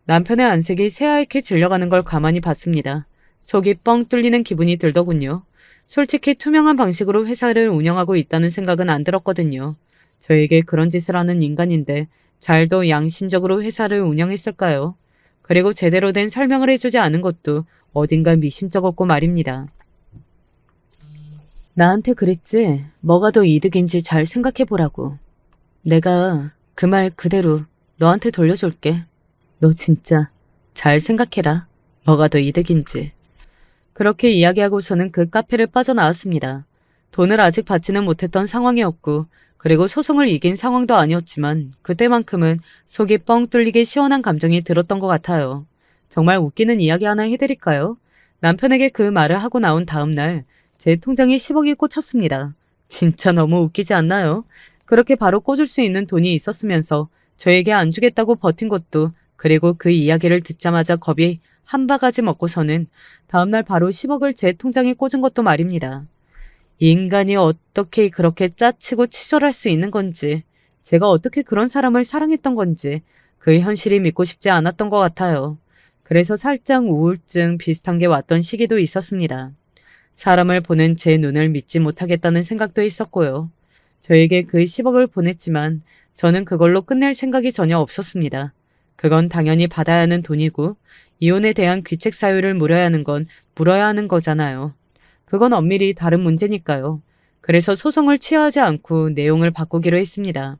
남편의 안색이 새하얗게 질려가는 걸 가만히 봤습니다. 속이 뻥 뚫리는 기분이 들더군요. 솔직히 투명한 방식으로 회사를 운영하고 있다는 생각은 안 들었거든요. 저에게 그런 짓을 하는 인간인데 잘도 양심적으로 회사를 운영했을까요? 그리고 제대로 된 설명을 해주지 않은 것도 어딘가 미심쩍었고 말입니다. 나한테 그랬지? 뭐가 더 이득인지 잘 생각해보라고. 내가 그 말 그대로 너한테 돌려줄게. 너 진짜 잘 생각해라. 뭐가 더 이득인지. 그렇게 이야기하고서는 그 카페를 빠져나왔습니다. 돈을 아직 받지는 못했던 상황이었고 그리고 소송을 이긴 상황도 아니었지만 그때만큼은 속이 뻥 뚫리게 시원한 감정이 들었던 것 같아요. 정말 웃기는 이야기 하나 해드릴까요? 남편에게 그 말을 하고 나온 다음 날 제 통장에 10억이 꽂혔습니다. 진짜 너무 웃기지 않나요? 그렇게 바로 꽂을 수 있는 돈이 있었으면서 저에게 안 주겠다고 버틴 것도, 그리고 그 이야기를 듣자마자 겁이 한 바가지 먹고서는 다음날 바로 10억을 제 통장에 꽂은 것도 말입니다. 인간이 어떻게 그렇게 짜치고 치졸할 수 있는 건지, 제가 어떻게 그런 사람을 사랑했던 건지 그 현실이 믿고 싶지 않았던 것 같아요. 그래서 살짝 우울증 비슷한 게 왔던 시기도 있었습니다. 사람을 보는 제 눈을 믿지 못하겠다는 생각도 있었고요. 저에게 그 10억을 보냈지만 저는 그걸로 끝낼 생각이 전혀 없었습니다. 그건 당연히 받아야 하는 돈이고, 이혼에 대한 귀책 사유를 물어야 하는 건 물어야 하는 거잖아요. 그건 엄밀히 다른 문제니까요. 그래서 소송을 취하지 않고 내용을 바꾸기로 했습니다.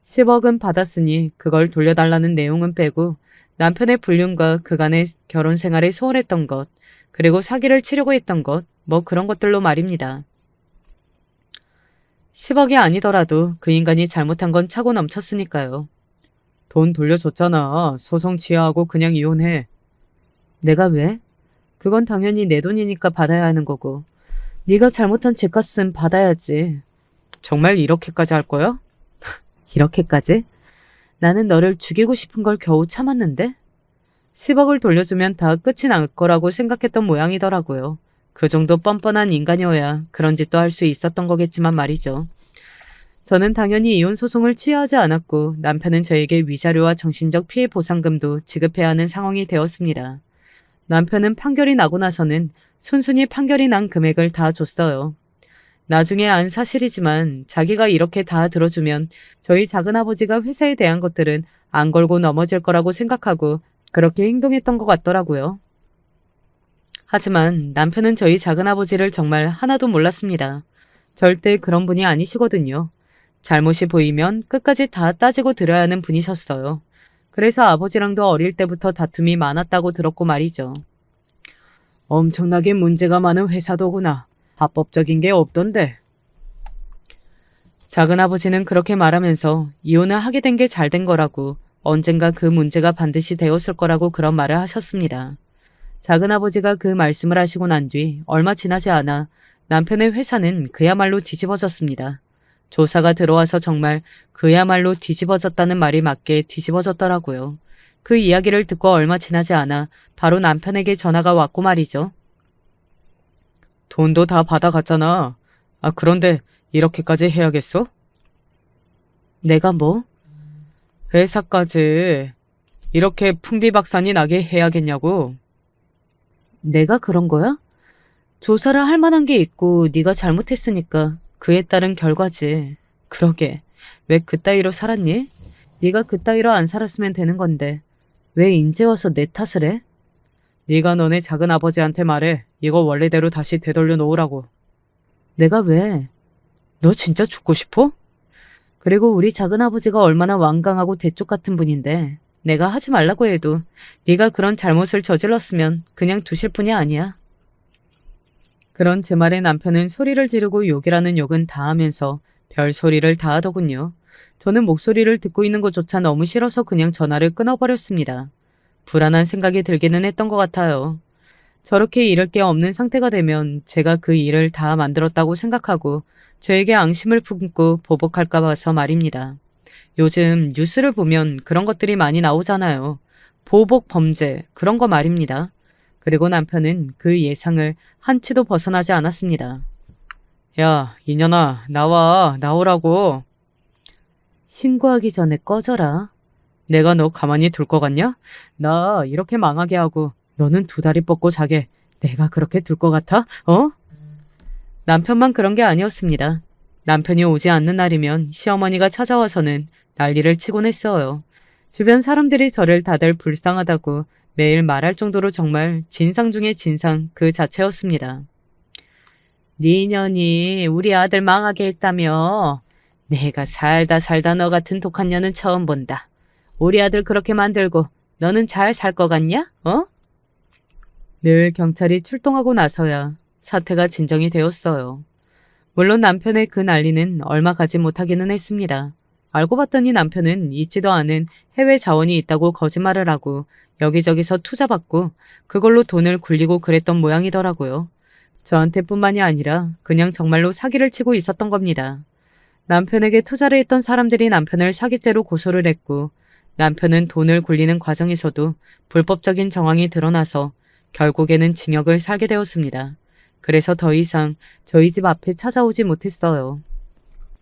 10억은 받았으니 그걸 돌려달라는 내용은 빼고 남편의 불륜과 그간의 결혼 생활에 소홀했던 것, 그리고 사기를 치려고 했던 것, 뭐 그런 것들로 말입니다. 10억이 아니더라도 그 인간이 잘못한 건 차고 넘쳤으니까요. 돈 돌려줬잖아. 소송 취하하고 그냥 이혼해. 내가 왜? 그건 당연히 내 돈이니까 받아야 하는 거고. 네가 잘못한 죄값은 받아야지. 정말 이렇게까지 할 거야? 이렇게까지? 나는 너를 죽이고 싶은 걸 겨우 참았는데? 10억을 돌려주면 다 끝이 날 거라고 생각했던 모양이더라고요. 그 정도 뻔뻔한 인간이어야 그런 짓도 할 수 있었던 거겠지만 말이죠. 저는 당연히 이혼 소송을 취하지 않았고 남편은 저에게 위자료와 정신적 피해 보상금도 지급해야 하는 상황이 되었습니다. 남편은 판결이 나고 나서는 순순히 판결이 난 금액을 다 줬어요. 나중에 안 사실이지만 자기가 이렇게 다 들어주면 저희 작은아버지가 회사에 대한 것들은 안 걸고 넘어질 거라고 생각하고 그렇게 행동했던 것 같더라고요. 하지만 남편은 저희 작은아버지를 정말 하나도 몰랐습니다. 절대 그런 분이 아니시거든요. 잘못이 보이면 끝까지 다 따지고 들어야 하는 분이셨어요. 그래서 아버지랑도 어릴 때부터 다툼이 많았다고 들었고 말이죠. 엄청나게 문제가 많은 회사더구나. 합법적인 게 없던데. 작은아버지는 그렇게 말하면서 이혼을 하게 된 게 잘 된 거라고, 언젠가 그 문제가 반드시 되었을 거라고 그런 말을 하셨습니다. 작은아버지가 그 말씀을 하시고 난 뒤 얼마 지나지 않아 남편의 회사는 그야말로 뒤집어졌습니다. 조사가 들어와서 정말 그야말로 뒤집어졌다는 말이 맞게 뒤집어졌더라고요. 그 이야기를 듣고 얼마 지나지 않아 바로 남편에게 전화가 왔고 말이죠. 돈도 다 받아갔잖아. 아, 그런데 이렇게까지 해야겠어? 내가 뭐? 회사까지 이렇게 풍비박산이 나게 해야겠냐고. 내가 그런 거야? 조사를 할 만한 게 있고 네가 잘못했으니까 그에 따른 결과지. 그러게, 왜 그따위로 살았니? 네가 그따위로 안 살았으면 되는 건데 왜 인제 와서 내 탓을 해? 네가 너네 작은아버지한테 말해. 이거 원래대로 다시 되돌려 놓으라고. 내가 왜? 너 진짜 죽고 싶어? 그리고 우리 작은아버지가 얼마나 완강하고 대쪽 같은 분인데 내가 하지 말라고 해도 네가 그런 잘못을 저질렀으면 그냥 두실 분이 아니야. 그런 제 말에 남편은 소리를 지르고 욕이라는 욕은 다 하면서 별소리를 다 하더군요. 저는 목소리를 듣고 있는 것조차 너무 싫어서 그냥 전화를 끊어버렸습니다. 불안한 생각이 들기는 했던 것 같아요. 저렇게 잃을 게 없는 상태가 되면 제가 그 일을 다 만들었다고 생각하고 저에게 앙심을 품고 보복할까 봐서 말입니다. 요즘 뉴스를 보면 그런 것들이 많이 나오잖아요. 보복 범죄, 그런 거 말입니다. 그리고 남편은 그 예상을 한치도 벗어나지 않았습니다. 야, 이년아, 나오라고. 신고하기 전에 꺼져라. 내가 너 가만히 둘 것 같냐? 나 이렇게 망하게 하고 너는 두 다리 뻗고 자게 내가 그렇게 둘 것 같아? 어? 남편만 그런 게 아니었습니다. 남편이 오지 않는 날이면 시어머니가 찾아와서는 난리를 치곤 했어요. 주변 사람들이 저를 다들 불쌍하다고 매일 말할 정도로 정말 진상 중에 진상 그 자체였습니다. 네 년이 우리 아들 망하게 했다며? 내가 살다 너 같은 독한 년은 처음 본다. 우리 아들 그렇게 만들고 너는 잘 살 것 같냐? 어? 늘 경찰이 출동하고 나서야 사태가 진정이 되었어요. 물론 남편의 그 난리는 얼마 가지 못하기는 했습니다. 알고 봤더니 남편은 있지도 않은 해외 자원이 있다고 거짓말을 하고 여기저기서 투자받고 그걸로 돈을 굴리고 그랬던 모양이더라고요. 저한테뿐만이 아니라 그냥 정말로 사기를 치고 있었던 겁니다. 남편에게 투자를 했던 사람들이 남편을 사기죄로 고소를 했고 남편은 돈을 굴리는 과정에서도 불법적인 정황이 드러나서 결국에는 징역을 살게 되었습니다. 그래서 더 이상 저희 집 앞에 찾아오지 못했어요.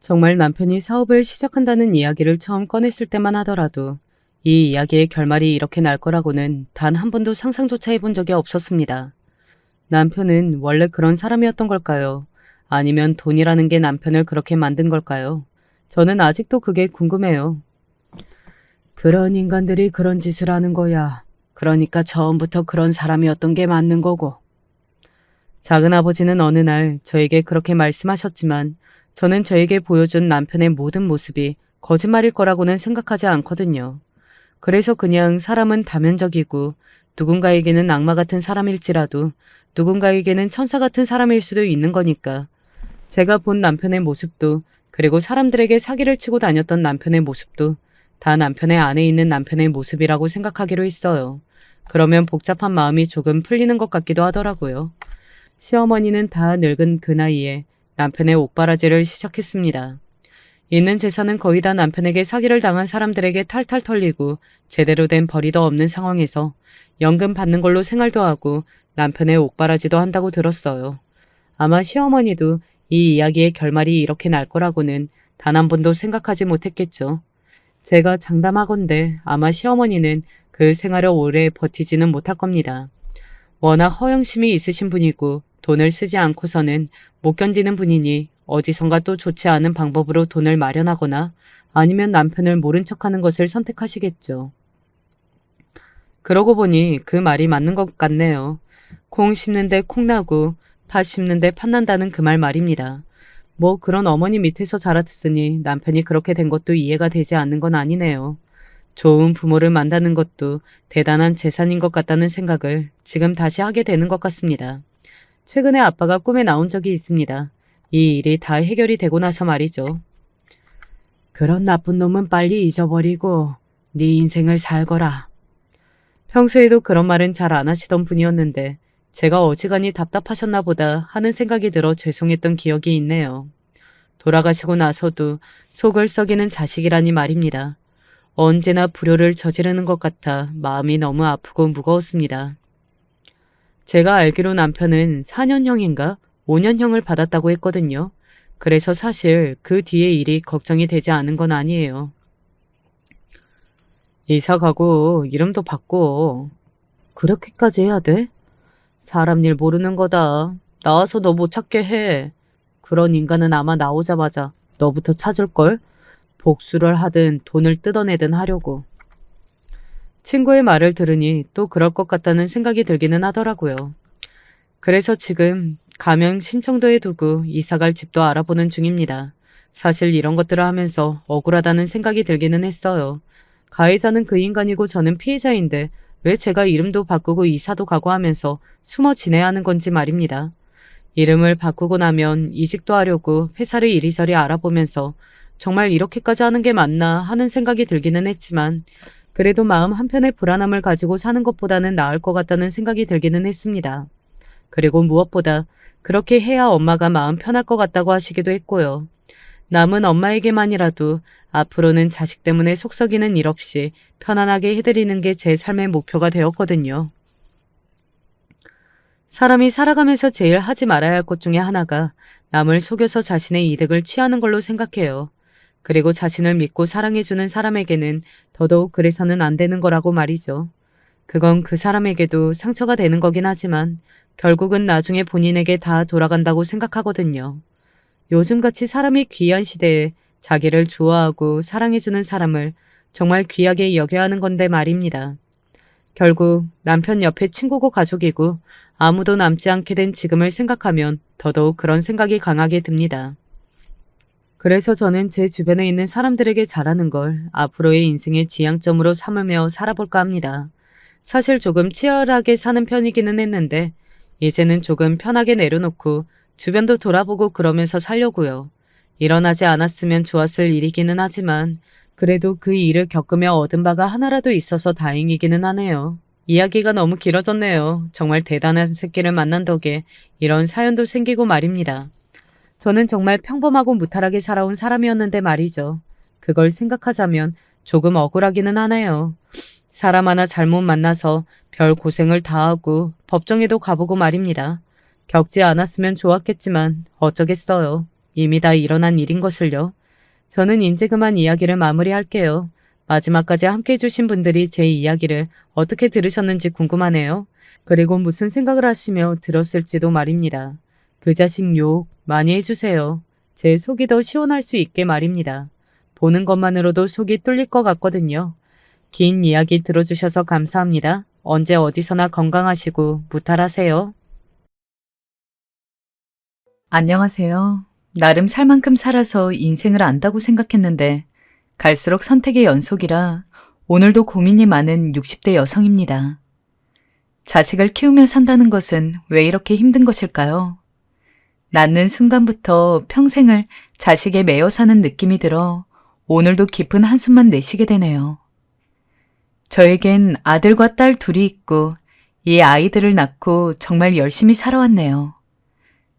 정말 남편이 사업을 시작한다는 이야기를 처음 꺼냈을 때만 하더라도 이 이야기의 결말이 이렇게 날 거라고는 단 한 번도 상상조차 해본 적이 없었습니다. 남편은 원래 그런 사람이었던 걸까요? 아니면 돈이라는 게 남편을 그렇게 만든 걸까요? 저는 아직도 그게 궁금해요. 그런 인간들이 그런 짓을 하는 거야. 그러니까 처음부터 그런 사람이었던 게 맞는 거고. 작은아버지는 어느 날 저에게 그렇게 말씀하셨지만 저는 저에게 보여준 남편의 모든 모습이 거짓말일 거라고는 생각하지 않거든요. 그래서 그냥 사람은 다면적이고 누군가에게는 악마 같은 사람일지라도 누군가에게는 천사 같은 사람일 수도 있는 거니까 제가 본 남편의 모습도 그리고 사람들에게 사기를 치고 다녔던 남편의 모습도 다 남편의 안에 있는 남편의 모습이라고 생각하기로 했어요. 그러면 복잡한 마음이 조금 풀리는 것 같기도 하더라고요. 시어머니는 다 늙은 그 나이에 남편의 옥바라지를 시작했습니다. 있는 재산은 거의 다 남편에게 사기를 당한 사람들에게 탈탈 털리고 제대로 된 벌이도 없는 상황에서 연금 받는 걸로 생활도 하고 남편의 옥바라지도 한다고 들었어요. 아마 시어머니도 이 이야기의 결말이 이렇게 날 거라고는 단 한 번도 생각하지 못했겠죠. 제가 장담하건대 아마 시어머니는 그 생활을 오래 버티지는 못할 겁니다. 워낙 허영심이 있으신 분이고 돈을 쓰지 않고서는 못 견디는 분이니 어디선가 또 좋지 않은 방법으로 돈을 마련하거나 아니면 남편을 모른 척하는 것을 선택하시겠죠. 그러고 보니 그 말이 맞는 것 같네요. 콩 심는데 콩 나고 팥 심는데 팥 난다는 그 말 말입니다. 뭐 그런 어머니 밑에서 자랐으니 남편이 그렇게 된 것도 이해가 되지 않는 건 아니네요. 좋은 부모를 만나는 것도 대단한 재산인 것 같다는 생각을 지금 다시 하게 되는 것 같습니다. 최근에 아빠가 꿈에 나온 적이 있습니다. 이 일이 다 해결이 되고 나서 말이죠. 그런 나쁜 놈은 빨리 잊어버리고 네 인생을 살거라. 평소에도 그런 말은 잘 안 하시던 분이었는데 제가 어지간히 답답하셨나 보다 하는 생각이 들어 죄송했던 기억이 있네요. 돌아가시고 나서도 속을 썩이는 자식이라니 말입니다. 언제나 불효를 저지르는 것 같아 마음이 너무 아프고 무거웠습니다. 제가 알기로 남편은 4년형인가 5년형을 받았다고 했거든요. 그래서 사실 그 뒤의 일이 걱정이 되지 않은 건 아니에요. 이사 가고 이름도 바꿔. 그렇게까지 해야 돼? 사람 일 모르는 거다. 나와서 너 못 찾게 해. 그런 인간은 아마 나오자마자 너부터 찾을걸? 복수를 하든 돈을 뜯어내든 하려고. 친구의 말을 들으니 또 그럴 것 같다는 생각이 들기는 하더라고요. 그래서 지금 가명 신청도에 두고 이사갈 집도 알아보는 중입니다. 사실 이런 것들을 하면서 억울하다는 생각이 들기는 했어요. 가해자는 그 인간이고 저는 피해자인데 왜 제가 이름도 바꾸고 이사도 가고 하면서 숨어 지내야 하는 건지 말입니다. 이름을 바꾸고 나면 이직도 하려고 회사를 이리저리 알아보면서 정말 이렇게까지 하는 게 맞나 하는 생각이 들기는 했지만 그래도 마음 한편의 불안함을 가지고 사는 것보다는 나을 것 같다는 생각이 들기는 했습니다. 그리고 무엇보다 그렇게 해야 엄마가 마음 편할 것 같다고 하시기도 했고요. 남은 엄마에게만이라도 앞으로는 자식 때문에 속썩이는 일 없이 편안하게 해드리는 게 제 삶의 목표가 되었거든요. 사람이 살아가면서 제일 하지 말아야 할 것 중에 하나가 남을 속여서 자신의 이득을 취하는 걸로 생각해요. 그리고 자신을 믿고 사랑해주는 사람에게는 더더욱 그래서는 안 되는 거라고 말이죠. 그건 그 사람에게도 상처가 되는 거긴 하지만 결국은 나중에 본인에게 다 돌아간다고 생각하거든요. 요즘같이 사람이 귀한 시대에 자기를 좋아하고 사랑해주는 사람을 정말 귀하게 여겨야 하는 건데 말입니다. 결국 남편 옆에 친구고 가족이고 아무도 남지 않게 된 지금을 생각하면 더더욱 그런 생각이 강하게 듭니다. 그래서 저는 제 주변에 있는 사람들에게 잘하는 걸 앞으로의 인생의 지향점으로 삼으며 살아볼까 합니다. 사실 조금 치열하게 사는 편이기는 했는데 이제는 조금 편하게 내려놓고 주변도 돌아보고 그러면서 살려고요. 일어나지 않았으면 좋았을 일이기는 하지만 그래도 그 일을 겪으며 얻은 바가 하나라도 있어서 다행이기는 하네요. 이야기가 너무 길어졌네요. 정말 대단한 새끼를 만난 덕에 이런 사연도 생기고 말입니다. 저는 정말 평범하고 무탈하게 살아온 사람이었는데 말이죠. 그걸 생각하자면 조금 억울하기는 하네요. 사람 하나 잘못 만나서 별 고생을 다 하고 법정에도 가보고 말입니다. 겪지 않았으면 좋았겠지만 어쩌겠어요. 이미 다 일어난 일인 것을요. 저는 이제 그만 이야기를 마무리할게요. 마지막까지 함께 해주신 분들이 제 이야기를 어떻게 들으셨는지 궁금하네요. 그리고 무슨 생각을 하시며 들었을지도 말입니다. 그 자식 욕 많이 해주세요. 제 속이 더 시원할 수 있게 말입니다. 보는 것만으로도 속이 뚫릴 것 같거든요. 긴 이야기 들어주셔서 감사합니다. 언제 어디서나 건강하시고 무탈하세요. 안녕하세요. 나름 살 만큼 살아서 인생을 안다고 생각했는데 갈수록 선택의 연속이라 오늘도 고민이 많은 60대 여성입니다. 자식을 키우며 산다는 것은 왜 이렇게 힘든 것일까요? 낳는 순간부터 평생을 자식에 매여 사는 느낌이 들어 오늘도 깊은 한숨만 내쉬게 되네요. 저에겐 아들과 딸 둘이 있고 이 아이들을 낳고 정말 열심히 살아왔네요.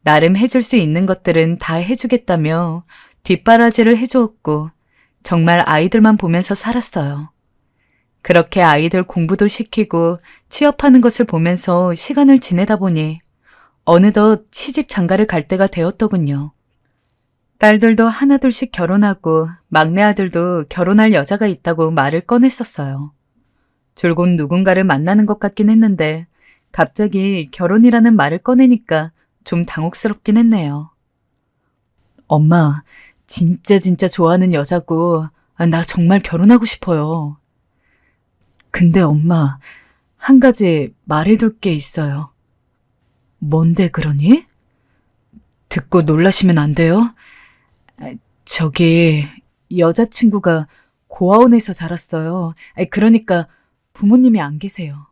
나름 해줄 수 있는 것들은 다 해주겠다며 뒷바라지를 해주었고 정말 아이들만 보면서 살았어요. 그렇게 아이들 공부도 시키고 취업하는 것을 보면서 시간을 지내다 보니 어느덧 시집 장가를 갈 때가 되었더군요. 딸들도 하나둘씩 결혼하고 막내 아들도 결혼할 여자가 있다고 말을 꺼냈었어요. 줄곧 누군가를 만나는 것 같긴 했는데 갑자기 결혼이라는 말을 꺼내니까 좀 당혹스럽긴 했네요. 엄마, 진짜 좋아하는 여자고 나 정말 결혼하고 싶어요. 근데 엄마, 한 가지 말해둘 게 있어요. 뭔데 그러니? 듣고 놀라시면 안 돼요? 저기 여자친구가 고아원에서 자랐어요. 그러니까 부모님이 안 계세요.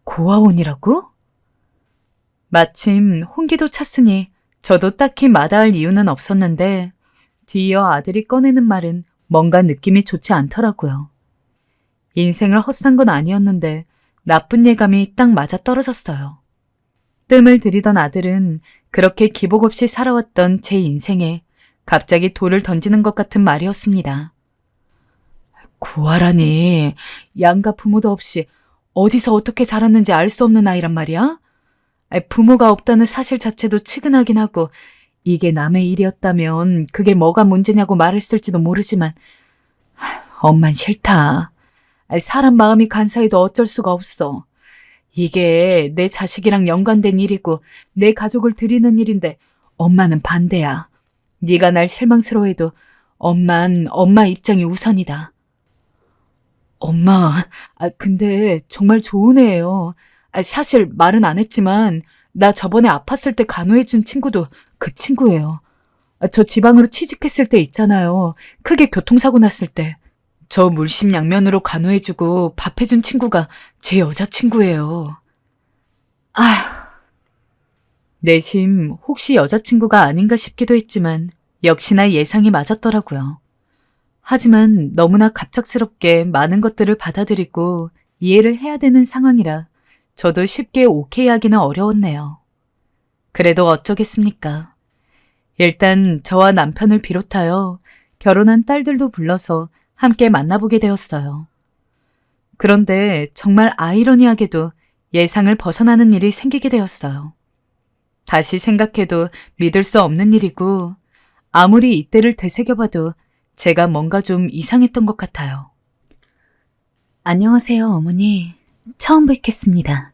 고아원이라고? 마침 홍기도 찼으니 저도 딱히 마다할 이유는 없었는데 뒤이어 아들이 꺼내는 말은 뭔가 느낌이 좋지 않더라고요. 인생을 헛산 건 아니었는데 나쁜 예감이 딱 맞아 떨어졌어요. 뜸을 들이던 아들은 그렇게 기복 없이 살아왔던 제 인생에 갑자기 돌을 던지는 것 같은 말이었습니다. 고아라니, 양가 부모도 없이 어디서 어떻게 자랐는지 알 수 없는 아이란 말이야? 부모가 없다는 사실 자체도 측은하긴 하고 이게 남의 일이었다면 그게 뭐가 문제냐고 말했을지도 모르지만 엄만 싫다. 사람 마음이 간사해도 어쩔 수가 없어. 이게 내 자식이랑 연관된 일이고 내 가족을 드리는 일인데 엄마는 반대야. 네가 날 실망스러워해도 엄만 엄마 입장이 우선이다. 엄마, 근데 정말 좋은 애예요. 사실 말은 안 했지만 나 저번에 아팠을 때 간호해준 친구도 그 친구예요. 저 지방으로 취직했을 때 있잖아요. 크게 교통사고 났을 때. 저 물심양면으로 간호해주고 밥해준 친구가 제 여자친구예요. 아휴. 내심 혹시 여자친구가 아닌가 싶기도 했지만 역시나 예상이 맞았더라고요. 하지만 너무나 갑작스럽게 많은 것들을 받아들이고 이해를 해야 되는 상황이라 저도 쉽게 오케이 하기는 어려웠네요. 그래도 어쩌겠습니까. 일단 저와 남편을 비롯하여 결혼한 딸들도 불러서 함께 만나보게 되었어요. 그런데 정말 아이러니하게도 예상을 벗어나는 일이 생기게 되었어요. 다시 생각해도 믿을 수 없는 일이고 아무리 이때를 되새겨봐도 제가 뭔가 좀 이상했던 것 같아요. 안녕하세요, 어머니. 처음 뵙겠습니다.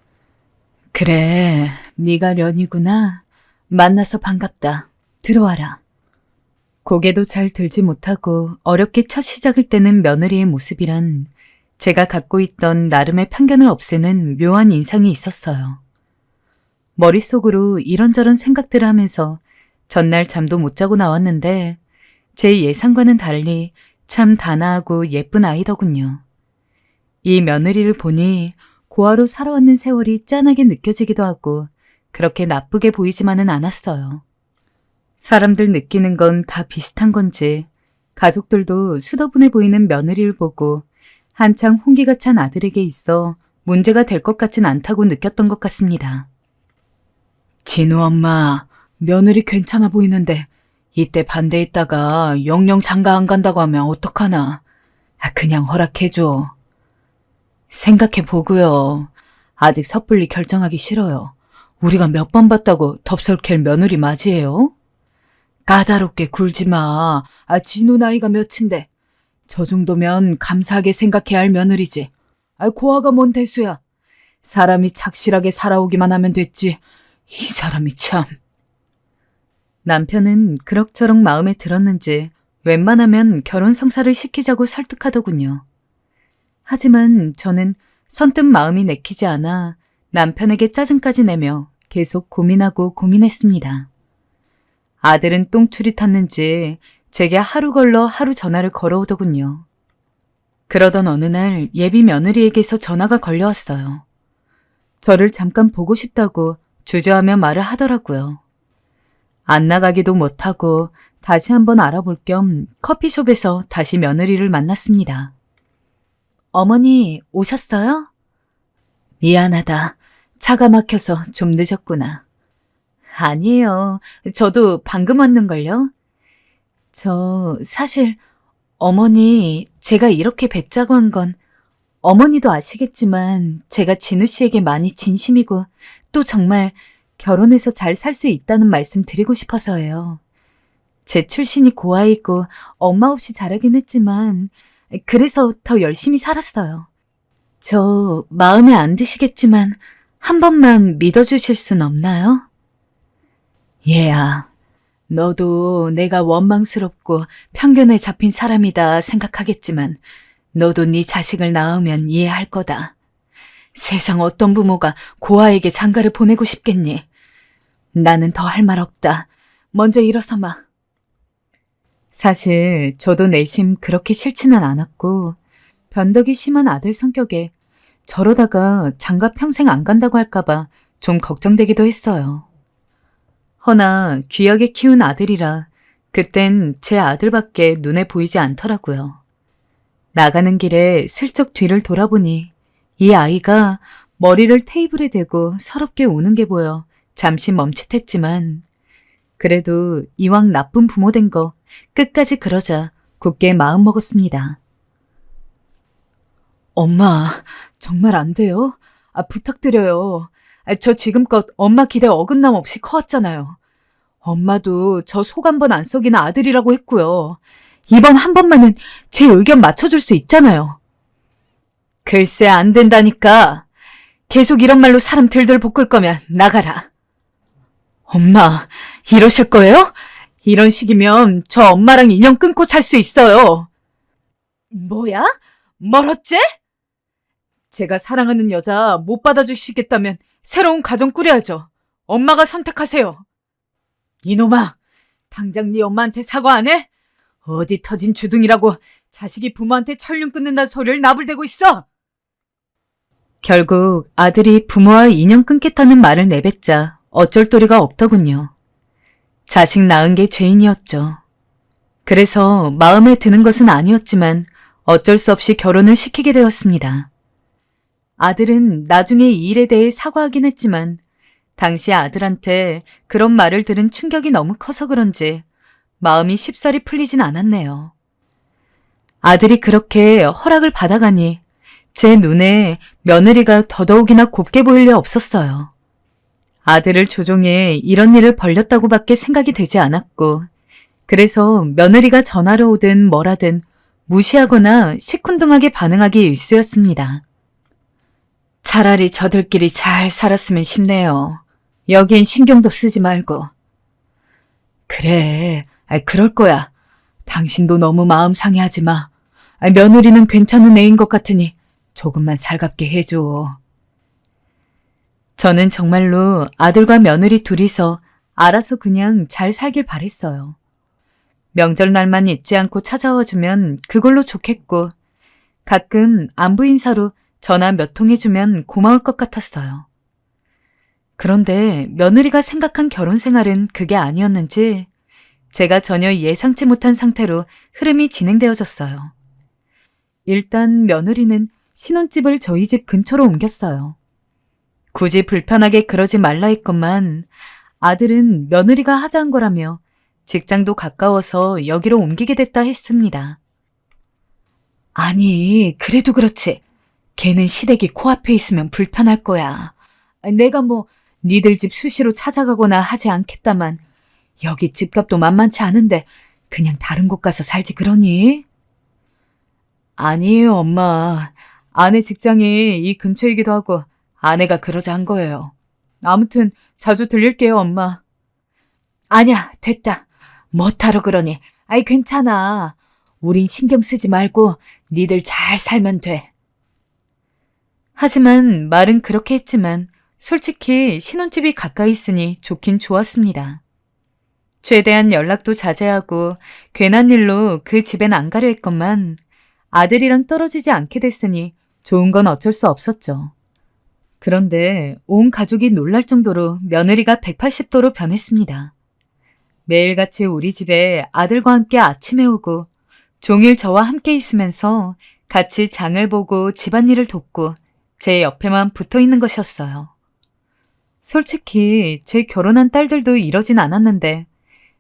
그래, 네가 련이구나. 만나서 반갑다. 들어와라. 고개도 잘 들지 못하고 어렵게 첫 시작을 떼는 며느리의 모습이란 제가 갖고 있던 나름의 편견을 없애는 묘한 인상이 있었어요. 머릿속으로 이런저런 생각들을 하면서 전날 잠도 못 자고 나왔는데 제 예상과는 달리 참 단아하고 예쁜 아이더군요. 이 며느리를 보니 고아로 살아왔는 세월이 짠하게 느껴지기도 하고 그렇게 나쁘게 보이지만은 않았어요. 사람들 느끼는 건 다 비슷한 건지 가족들도 수더분해 보이는 며느리를 보고 한창 홍기가 찬 아들에게 있어 문제가 될 것 같진 않다고 느꼈던 것 같습니다. 진우 엄마, 며느리 괜찮아 보이는데 이때 반대했다가 영영 장가 안 간다고 하면 어떡하나. 그냥 허락해줘. 생각해보고요. 아직 섣불리 결정하기 싫어요. 우리가 몇 번 봤다고 덥석캘 며느리 맞이해요? 까다롭게 굴지 마. 진우 나이가 몇인데. 저 정도면 감사하게 생각해야 할 며느리지. 고아가 뭔 대수야. 사람이 착실하게 살아오기만 하면 됐지. 이 사람이 참. 남편은 그럭저럭 마음에 들었는지 웬만하면 결혼 성사를 시키자고 설득하더군요. 하지만 저는 선뜻 마음이 내키지 않아 남편에게 짜증까지 내며 계속 고민하고 고민했습니다. 아들은 똥줄이 탔는지 제게 하루 걸러 하루 전화를 걸어오더군요. 그러던 어느 날 예비 며느리에게서 전화가 걸려왔어요. 저를 잠깐 보고 싶다고 주저하며 말을 하더라고요. 안 나가기도 못하고 다시 한번 알아볼 겸 커피숍에서 다시 며느리를 만났습니다. 어머니 오셨어요? 미안하다. 차가 막혀서 좀 늦었구나. 아니에요. 저도 방금 왔는걸요. 저 사실 어머니 제가 이렇게 뵙자고 한 건 어머니도 아시겠지만 제가 진우 씨에게 많이 진심이고 또 정말 결혼해서 잘 살 수 있다는 말씀 드리고 싶어서예요. 제 출신이 고아이고 엄마 없이 자라긴 했지만 그래서 더 열심히 살았어요. 저 마음에 안 드시겠지만 한 번만 믿어주실 순 없나요? 얘야, 너도 내가 원망스럽고 편견에 잡힌 사람이다 생각하겠지만 너도 네 자식을 낳으면 이해할 거다. 세상 어떤 부모가 고아에게 장가를 보내고 싶겠니? 나는 더 할 말 없다. 먼저 일어서마. 사실 저도 내심 그렇게 싫지는 않았고 변덕이 심한 아들 성격에 저러다가 장가 평생 안 간다고 할까봐 좀 걱정되기도 했어요. 허나 귀하게 키운 아들이라 그땐 제 아들밖에 눈에 보이지 않더라고요. 나가는 길에 슬쩍 뒤를 돌아보니 이 아이가 머리를 테이블에 대고 서럽게 우는 게 보여 잠시 멈칫했지만 그래도 이왕 나쁜 부모 된 거 끝까지 그러자 굳게 마음먹었습니다. 엄마, 정말 안 돼요? 부탁드려요. 저 지금껏 엄마 기대 어긋남 없이 커왔잖아요. 엄마도 저 속 한 번 안 썩이는 아들이라고 했고요. 이번 한 번만은 제 의견 맞춰줄 수 있잖아요. 글쎄 안 된다니까. 계속 이런 말로 사람 들들 볶을 거면 나가라. 엄마, 이러실 거예요? 이런 식이면 저 엄마랑 인연 끊고 살 수 있어요. 뭐야? 멀었지? 제가 사랑하는 여자 못 받아주시겠다면 새로운 가정 꾸려야죠. 엄마가 선택하세요. 이놈아, 당장 네 엄마한테 사과 안 해? 어디 터진 주둥이라고 자식이 부모한테 철륜 끊는다는 소리를 나불대고 있어. 결국 아들이 부모와 인연 끊겠다는 말을 내뱉자 어쩔 도리가 없더군요. 자식 낳은 게 죄인이었죠. 그래서 마음에 드는 것은 아니었지만 어쩔 수 없이 결혼을 시키게 되었습니다. 아들은 나중에 이 일에 대해 사과하긴 했지만 당시 아들한테 그런 말을 들은 충격이 너무 커서 그런지 마음이 쉽사리 풀리진 않았네요. 아들이 그렇게 허락을 받아가니 제 눈에 며느리가 더더욱이나 곱게 보일 리 없었어요. 아들을 조종해 이런 일을 벌렸다고밖에 생각이 되지 않았고 그래서 며느리가 전화로 오든 뭐라든 무시하거나 시큰둥하게 반응하기 일쑤였습니다. 차라리 저들끼리 잘 살았으면 싶네요. 여긴 신경도 쓰지 말고. 그래, 그럴 거야. 당신도 너무 마음 상해하지 마. 며느리는 괜찮은 애인 것 같으니 조금만 살갑게 해줘. 저는 정말로 아들과 며느리 둘이서 알아서 그냥 잘 살길 바랬어요. 명절날만 잊지 않고 찾아와주면 그걸로 좋겠고 가끔 안부 인사로 전화 몇 통 해주면 고마울 것 같았어요. 그런데 며느리가 생각한 결혼 생활은 그게 아니었는지 제가 전혀 예상치 못한 상태로 흐름이 진행되어졌어요. 일단 며느리는 신혼집을 저희 집 근처로 옮겼어요. 굳이 불편하게 그러지 말라 했건만 아들은 며느리가 하자한 거라며 직장도 가까워서 여기로 옮기게 됐다 했습니다. 아니, 그래도 그렇지. 걔는 시댁이 코앞에 있으면 불편할 거야. 내가 뭐 니들 집 수시로 찾아가거나 하지 않겠다만 여기 집값도 만만치 않은데 그냥 다른 곳 가서 살지 그러니? 아니에요, 엄마. 아내 직장이 이 근처이기도 하고 아내가 그러자 한 거예요. 아무튼 자주 들릴게요, 엄마. 아냐, 됐다. 뭐하러 그러니? 아이, 괜찮아. 우린 신경 쓰지 말고 니들 잘 살면 돼. 하지만 말은 그렇게 했지만 솔직히 신혼집이 가까이 있으니 좋긴 좋았습니다. 최대한 연락도 자제하고 괜한 일로 그 집엔 안 가려 했건만 아들이랑 떨어지지 않게 됐으니 좋은 건 어쩔 수 없었죠. 그런데 온 가족이 놀랄 정도로 며느리가 180도로 변했습니다. 매일같이 우리 집에 아들과 함께 아침에 오고 종일 저와 함께 있으면서 같이 장을 보고 집안일을 돕고 제 옆에만 붙어 있는 것이었어요. 솔직히 제 결혼한 딸들도 이러진 않았는데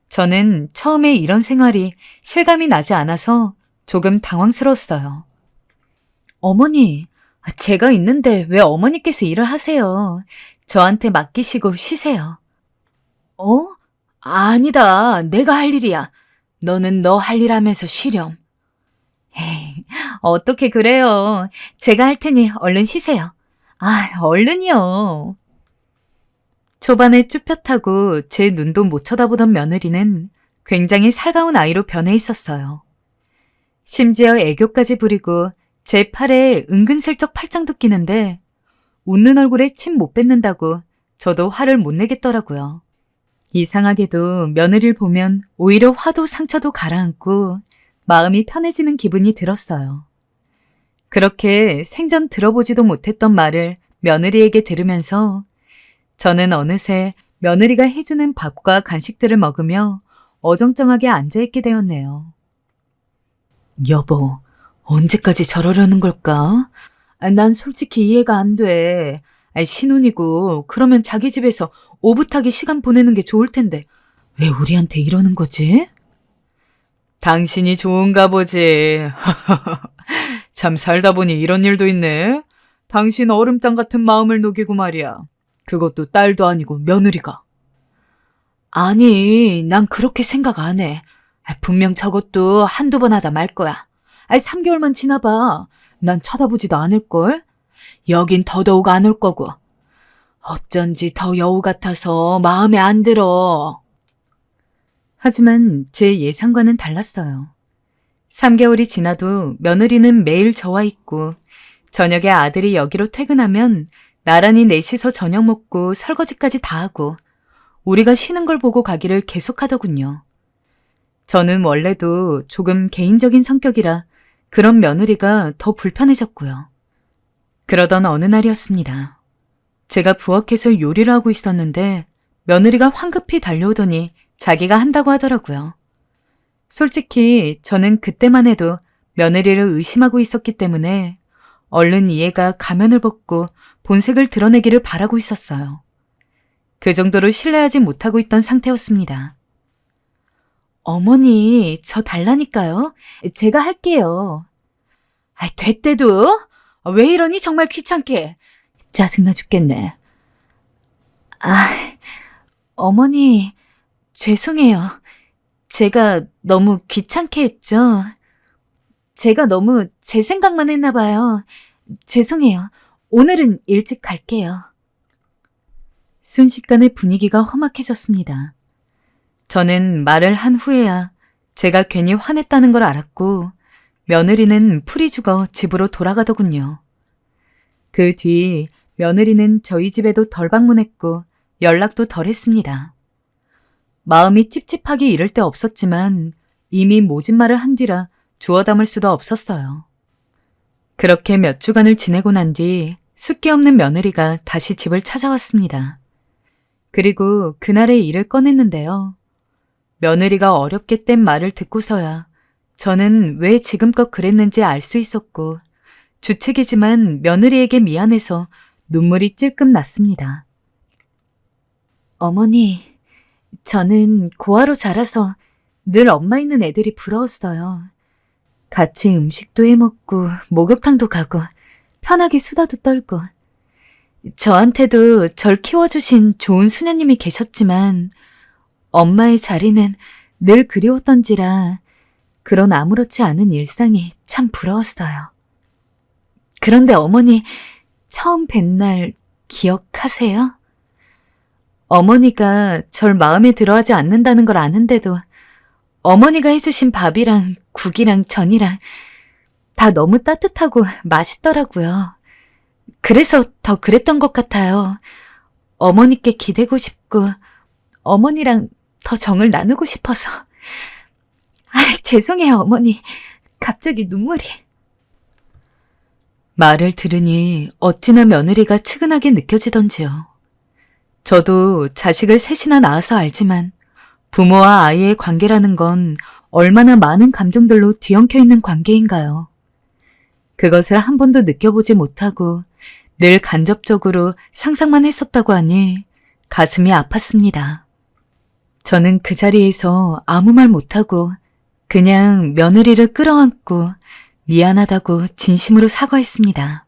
저는 처음에 이런 생활이 실감이 나지 않아서 조금 당황스러웠어요. 어머니, 제가 있는데 왜 어머니께서 일을 하세요? 저한테 맡기시고 쉬세요. 어? 아니다. 내가 할 일이야. 너는 너 할 일 하면서 쉬렴. 에이, 어떻게 그래요. 제가 할 테니 얼른 쉬세요. 아, 얼른이요. 초반에 쭈뼛하고 제 눈도 못 쳐다보던 며느리는 굉장히 살가운 아이로 변해 있었어요. 심지어 애교까지 부리고 제 팔에 은근슬쩍 팔짱도 끼는데 웃는 얼굴에 침 못 뱉는다고 저도 화를 못 내겠더라고요. 이상하게도 며느리를 보면 오히려 화도 상처도 가라앉고 마음이 편해지는 기분이 들었어요. 그렇게 생전 들어보지도 못했던 말을 며느리에게 들으면서 저는 어느새 며느리가 해주는 밥과 간식들을 먹으며 어정쩡하게 앉아있게 되었네요. 여보, 언제까지 저러려는 걸까? 난 솔직히 이해가 안 돼. 신혼이고 그러면 자기 집에서 오붓하게 시간 보내는 게 좋을 텐데 왜 우리한테 이러는 거지? 당신이 좋은가 보지. 참 살다 보니 이런 일도 있네. 당신 얼음장 같은 마음을 녹이고 말이야. 그것도 딸도 아니고 며느리가. 아니, 난 그렇게 생각 안 해. 분명 저것도 한두 번 하다 말 거야. 3개월만 지나봐. 난 쳐다보지도 않을걸? 여긴 더더욱 안 올 거고. 어쩐지 더 여우 같아서 마음에 안 들어. 하지만 제 예상과는 달랐어요. 3개월이 지나도 며느리는 매일 저와 있고 저녁에 아들이 여기로 퇴근하면 나란히 넷이서 저녁 먹고 설거지까지 다 하고 우리가 쉬는 걸 보고 가기를 계속하더군요. 저는 원래도 조금 개인적인 성격이라 그런 며느리가 더 불편해졌고요. 그러던 어느 날이었습니다. 제가 부엌에서 요리를 하고 있었는데 며느리가 황급히 달려오더니 자기가 한다고 하더라고요. 솔직히 저는 그때만 해도 며느리를 의심하고 있었기 때문에 얼른 이해가 가면을 벗고 본색을 드러내기를 바라고 있었어요. 그 정도로 신뢰하지 못하고 있던 상태였습니다. 어머니, 저 달라니까요. 제가 할게요. 됐대도? 왜 이러니 정말 귀찮게. 짜증나 죽겠네. 어머니, 죄송해요. 제가 너무 귀찮게 했죠. 제가 너무 제 생각만 했나 봐요. 죄송해요. 오늘은 일찍 갈게요. 순식간에 분위기가 험악해졌습니다. 저는 말을 한 후에야 제가 괜히 화냈다는 걸 알았고 며느리는 풀이 죽어 집으로 돌아가더군요. 그 뒤 며느리는 저희 집에도 덜 방문했고 연락도 덜 했습니다. 마음이 찝찝하기 이를 데 없었지만 이미 모진 말을 한 뒤라 주워 담을 수도 없었어요. 그렇게 몇 주간을 지내고 난 뒤 숫기 없는 며느리가 다시 집을 찾아왔습니다. 그리고 그날의 일을 꺼냈는데요. 며느리가 어렵게 뗀 말을 듣고서야 저는 왜 지금껏 그랬는지 알 수 있었고 주책이지만 며느리에게 미안해서 눈물이 찔끔 났습니다. 어머니, 저는 고아로 자라서 늘 엄마 있는 애들이 부러웠어요. 같이 음식도 해먹고 목욕탕도 가고 편하게 수다도 떨고 저한테도 절 키워주신 좋은 수녀님이 계셨지만 엄마의 자리는 늘 그리웠던지라 그런 아무렇지 않은 일상이 참 부러웠어요. 그런데 어머니 처음 뵌 날 기억하세요? 어머니가 절 마음에 들어하지 않는다는 걸 아는데도 어머니가 해주신 밥이랑 국이랑 전이랑 다 너무 따뜻하고 맛있더라고요. 그래서 더 그랬던 것 같아요. 어머니께 기대고 싶고 어머니랑 더 정을 나누고 싶어서. 죄송해요, 어머니. 갑자기 눈물이. 말을 들으니 어찌나 며느리가 측은하게 느껴지던지요. 저도 자식을 셋이나 낳아서 알지만 부모와 아이의 관계라는 건 얼마나 많은 감정들로 뒤엉켜 있는 관계인가요? 그것을 한 번도 느껴보지 못하고 늘 간접적으로 상상만 했었다고 하니 가슴이 아팠습니다. 저는 그 자리에서 아무 말 못하고 그냥 며느리를 끌어안고 미안하다고 진심으로 사과했습니다.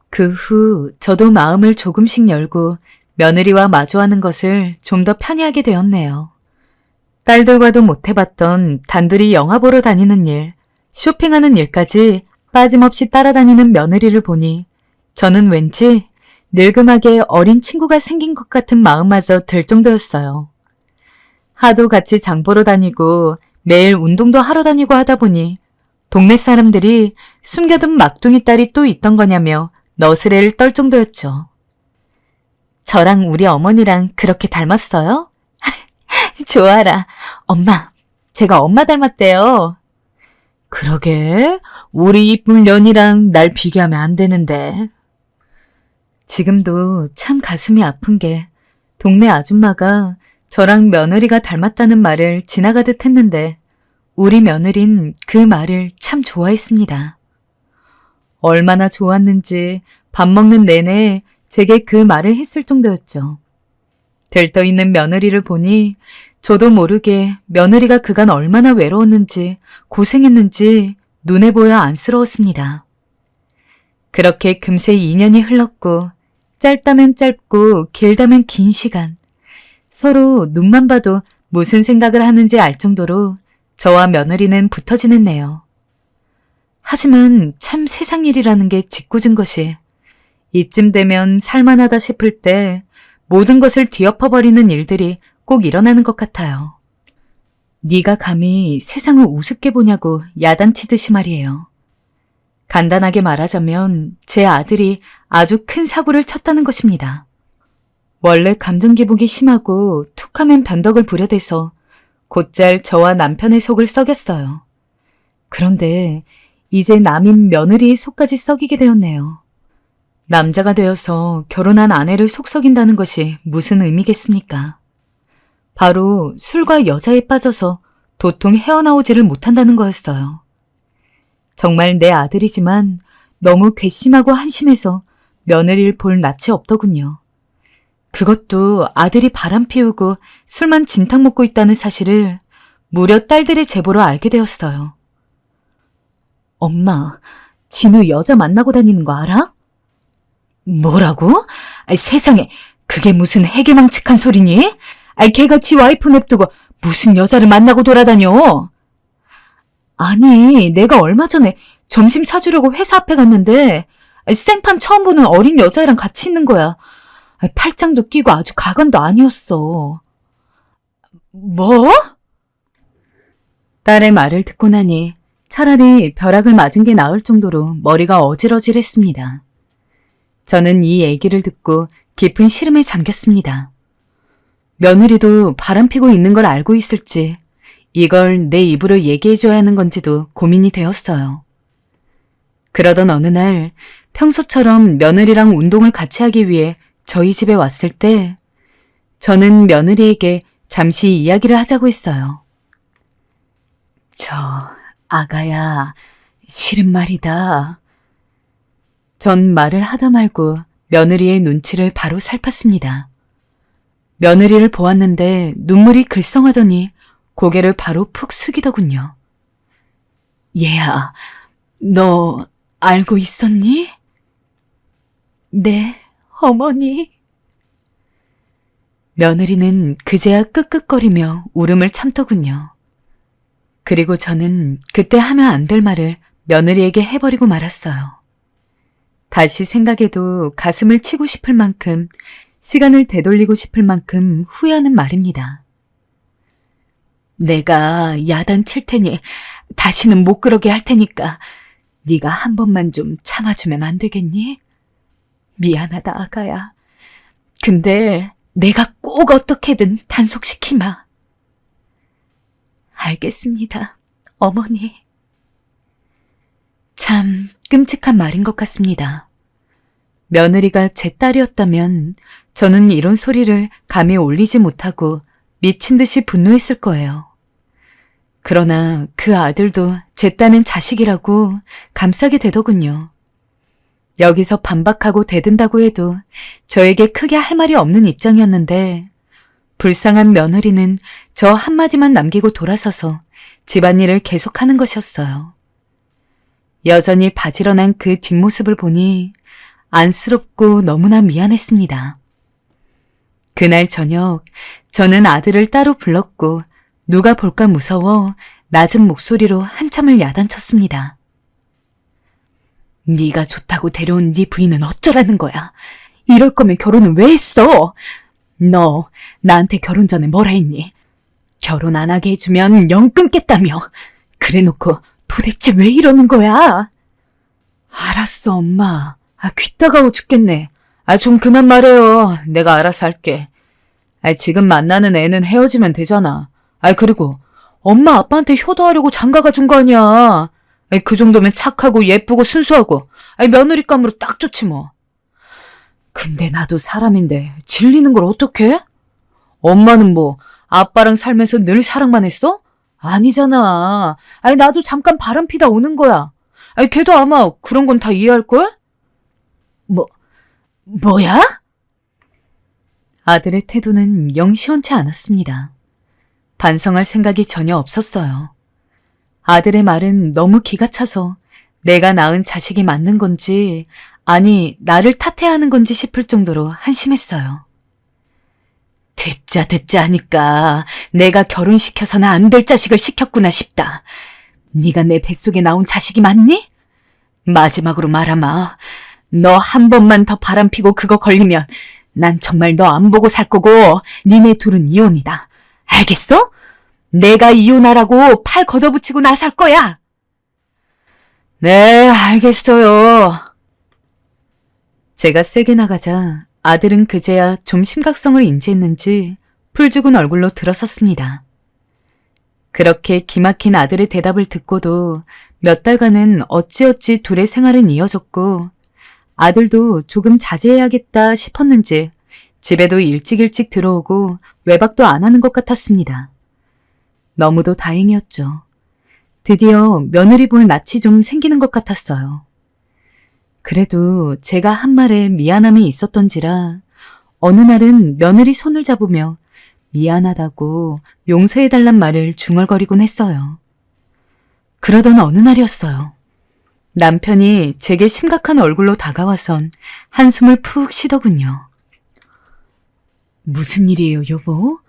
그 후 저도 마음을 조금씩 열고 며느리와 마주하는 것을 좀 더 편히하게 되었네요. 딸들과도 못해봤던 단둘이 영화 보러 다니는 일, 쇼핑하는 일까지 빠짐없이 따라다니는 며느리를 보니 저는 왠지 늙음하게 어린 친구가 생긴 것 같은 마음마저 들 정도였어요. 하도 같이 장 보러 다니고 매일 운동도 하러 다니고 하다 보니 동네 사람들이 숨겨둔 막둥이 딸이 또 있던 거냐며 너스레를 떨 정도였죠. 저랑 우리 어머니랑 그렇게 닮았어요? 좋아라. 엄마, 제가 엄마 닮았대요. 그러게, 우리 이쁜 년이랑 날 비교하면 안 되는데. 지금도 참 가슴이 아픈 게 동네 아줌마가 저랑 며느리가 닮았다는 말을 지나가듯 했는데 우리 며느린 그 말을 참 좋아했습니다. 얼마나 좋았는지 밥 먹는 내내 제게 그 말을 했을 정도였죠. 들떠있는 며느리를 보니 저도 모르게 며느리가 그간 얼마나 외로웠는지 고생했는지 눈에 보여 안쓰러웠습니다. 그렇게 금세 2년이 흘렀고 짧다면 짧고 길다면 긴 시간 서로 눈만 봐도 무슨 생각을 하는지 알 정도로 저와 며느리는 붙어 지냈네요. 하지만 참 세상 일이라는 게 짓궂은 것이 이쯤 되면 살만하다 싶을 때 모든 것을 뒤엎어버리는 일들이 꼭 일어나는 것 같아요. 네가 감히 세상을 우습게 보냐고 야단치듯이 말이에요. 간단하게 말하자면 제 아들이 아주 큰 사고를 쳤다는 것입니다. 원래 감정 기복이 심하고 툭하면 변덕을 부려대서 곧잘 저와 남편의 속을 썩였어요. 그런데 이제 남인 며느리의 속까지 썩이게 되었네요. 남자가 되어서 결혼한 아내를 속썩인다는 것이 무슨 의미겠습니까? 바로 술과 여자에 빠져서 도통 헤어나오지를 못한다는 거였어요. 정말 내 아들이지만 너무 괘씸하고 한심해서 며느리를 볼 낯이 없더군요. 그것도 아들이 바람 피우고 술만 진탕 먹고 있다는 사실을 무려 딸들의 제보로 알게 되었어요. 엄마, 진우 여자 만나고 다니는 거 알아? 뭐라고? 세상에, 그게 무슨 해괴망측한 소리니? 걔가 지 와이프 냅두고 무슨 여자를 만나고 돌아다녀? 아니, 내가 얼마 전에 점심 사주려고 회사 앞에 갔는데 생판 처음 보는 어린 여자애랑 같이 있는 거야. 팔짱도 끼고 아주 가관도 아니었어. 뭐? 딸의 말을 듣고 나니 차라리 벼락을 맞은 게 나을 정도로 머리가 어질어질했습니다. 저는 이 얘기를 듣고 깊은 시름에 잠겼습니다. 며느리도 바람피고 있는 걸 알고 있을지 이걸 내 입으로 얘기해줘야 하는 건지도 고민이 되었어요. 그러던 어느 날 평소처럼 며느리랑 운동을 같이 하기 위해 저희 집에 왔을 때 저는 며느리에게 잠시 이야기를 하자고 했어요. 아가야, 실은 말이다. 전 말을 하다 말고 며느리의 눈치를 바로 살폈습니다. 며느리를 보았는데 눈물이 글썽하더니 고개를 바로 푹 숙이더군요. 얘야, 너 알고 있었니? 네, 어머니. 며느리는 그제야 끄끄거리며 울음을 참더군요. 그리고 저는 그때 하면 안 될 말을 며느리에게 해버리고 말았어요. 다시 생각해도 가슴을 치고 싶을 만큼, 시간을 되돌리고 싶을 만큼 후회하는 말입니다. 내가 야단 칠 테니 다시는 못 그러게 할 테니까 네가 한 번만 좀 참아주면 안 되겠니? 미안하다, 아가야. 근데 내가 꼭 어떻게든 단속시키마. 알겠습니다, 어머니. 참 끔찍한 말인 것 같습니다. 며느리가 제 딸이었다면 저는 이런 소리를 감히 올리지 못하고 미친 듯이 분노했을 거예요. 그러나 그 아들도 제 딴엔 자식이라고 감싸게 되더군요. 여기서 반박하고 대든다고 해도 저에게 크게 할 말이 없는 입장이었는데 불쌍한 며느리는 저 한마디만 남기고 돌아서서 집안일을 계속하는 것이었어요. 여전히 바지런한 그 뒷모습을 보니 안쓰럽고 너무나 미안했습니다. 그날 저녁 저는 아들을 따로 불렀고 누가 볼까 무서워 낮은 목소리로 한참을 야단쳤습니다. 네가 좋다고 데려온 네 부인은 어쩌라는 거야? 이럴 거면 결혼은 왜 했어? 너 나한테 결혼 전에 뭐라 했니? 결혼 안 하게 해주면 영 끊겠다며. 그래놓고 도대체 왜 이러는 거야? 알았어, 엄마. 귀 따가워 죽겠네. 좀 그만 말해요. 내가 알아서 할게. 지금 만나는 애는 헤어지면 되잖아. 그리고 엄마 아빠한테 효도하려고 장가가 준 거 아니야. 그 정도면 착하고 예쁘고 순수하고 며느리감으로 딱 좋지 뭐. 근데 나도 사람인데 질리는 걸 어떡해? 엄마는 뭐 아빠랑 살면서 늘 사랑만 했어? 아니잖아. 나도 잠깐 바람피다 오는 거야. 걔도 아마 그런 건 다 이해할걸? 뭐야? 아들의 태도는 영 시원치 않았습니다. 반성할 생각이 전혀 없었어요. 아들의 말은 너무 기가 차서 내가 낳은 자식이 맞는 건지 아니 나를 탓해야 하는 건지 싶을 정도로 한심했어요. 듣자 하니까 내가 결혼시켜서는 안 될 자식을 시켰구나 싶다. 네가 내 뱃속에 나온 자식이 맞니? 마지막으로 말하마. 너 한 번만 더 바람피고 그거 걸리면 난 정말 너 안 보고 살 거고 니네 둘은 이혼이다. 알겠어? 내가 이혼하라고 팔 걷어붙이고 나설 거야. 네, 알겠어요. 제가 세게 나가자 아들은 그제야 좀 심각성을 인지했는지 풀 죽은 얼굴로 들어섰습니다. 그렇게 기막힌 아들의 대답을 듣고도 몇 달간은 어찌어찌 둘의 생활은 이어졌고 아들도 조금 자제해야겠다 싶었는지 집에도 일찍 들어오고 외박도 안 하는 것 같았습니다. 너무도 다행이었죠. 드디어 며느리 볼 낯이 좀 생기는 것 같았어요. 그래도 제가 한 말에 미안함이 있었던지라 어느 날은 며느리 손을 잡으며 미안하다고 용서해달란 말을 중얼거리곤 했어요. 그러던 어느 날이었어요. 남편이 제게 심각한 얼굴로 다가와선 한숨을 푹 쉬더군요. 무슨 일이에요, 여보?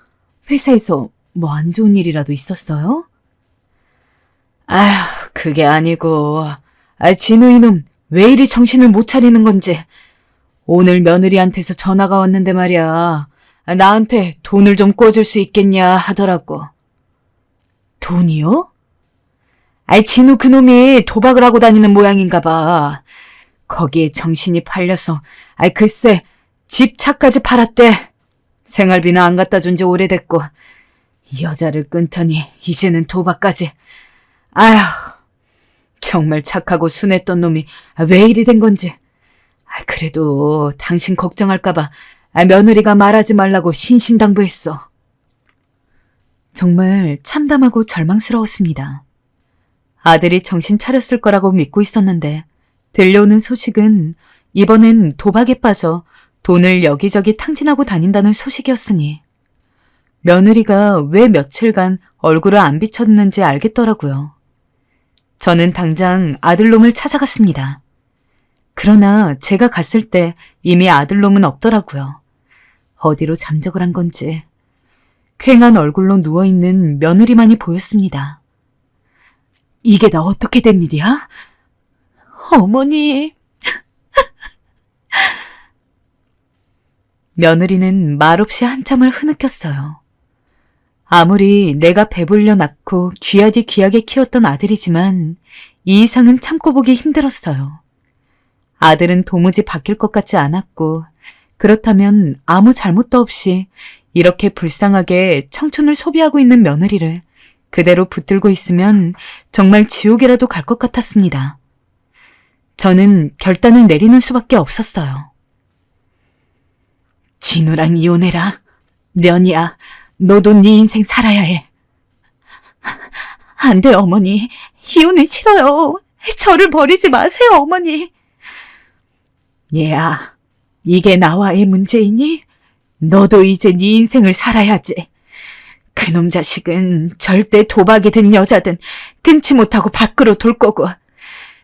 회사에서 뭐 안 좋은 일이라도 있었어요? 그게 아니고, 진우 이놈 왜 이리 정신을 못 차리는 건지. 오늘 며느리한테서 전화가 왔는데 말이야. 나한테 돈을 좀 꿔줄 수 있겠냐 하더라고. 돈이요? 진우 그놈이 도박을 하고 다니는 모양인가 봐. 거기에 정신이 팔려서, 글쎄, 집 차까지 팔았대. 생활비는 안 갖다 준 지 오래됐고, 여자를 끊더니 이제는 도박까지. 정말 착하고 순했던 놈이 왜 이리 된 건지. 그래도 당신 걱정할까봐 며느리가 말하지 말라고 신신당부했어. 정말 참담하고 절망스러웠습니다. 아들이 정신 차렸을 거라고 믿고 있었는데 들려오는 소식은 이번엔 도박에 빠져 돈을 여기저기 탕진하고 다닌다는 소식이었으니 며느리가 왜 며칠간 얼굴을 안 비쳤는지 알겠더라고요. 저는 당장 아들놈을 찾아갔습니다. 그러나 제가 갔을 때 이미 아들놈은 없더라고요. 어디로 잠적을 한 건지 퀭한 얼굴로 누워있는 며느리만이 보였습니다. 이게 다 어떻게 된 일이야? 어머니. 며느리는 말없이 한참을 흐느꼈어요. 아무리 내가 배불려 낳고 귀하디 귀하게 키웠던 아들이지만 이 이상은 참고 보기 힘들었어요. 아들은 도무지 바뀔 것 같지 않았고 그렇다면 아무 잘못도 없이 이렇게 불쌍하게 청춘을 소비하고 있는 며느리를 그대로 붙들고 있으면 정말 지옥이라도 갈 것 같았습니다. 저는 결단을 내리는 수밖에 없었어요. 진우랑 이혼해라. 련이야, 너도 네 인생 살아야 해. 안 돼, 어머니. 이혼은 싫어요. 저를 버리지 마세요, 어머니. 얘야, 이게 나와의 문제이니? 너도 이제 네 인생을 살아야지. 그놈 자식은 절대 도박이든 여자든 끊지 못하고 밖으로 돌 거고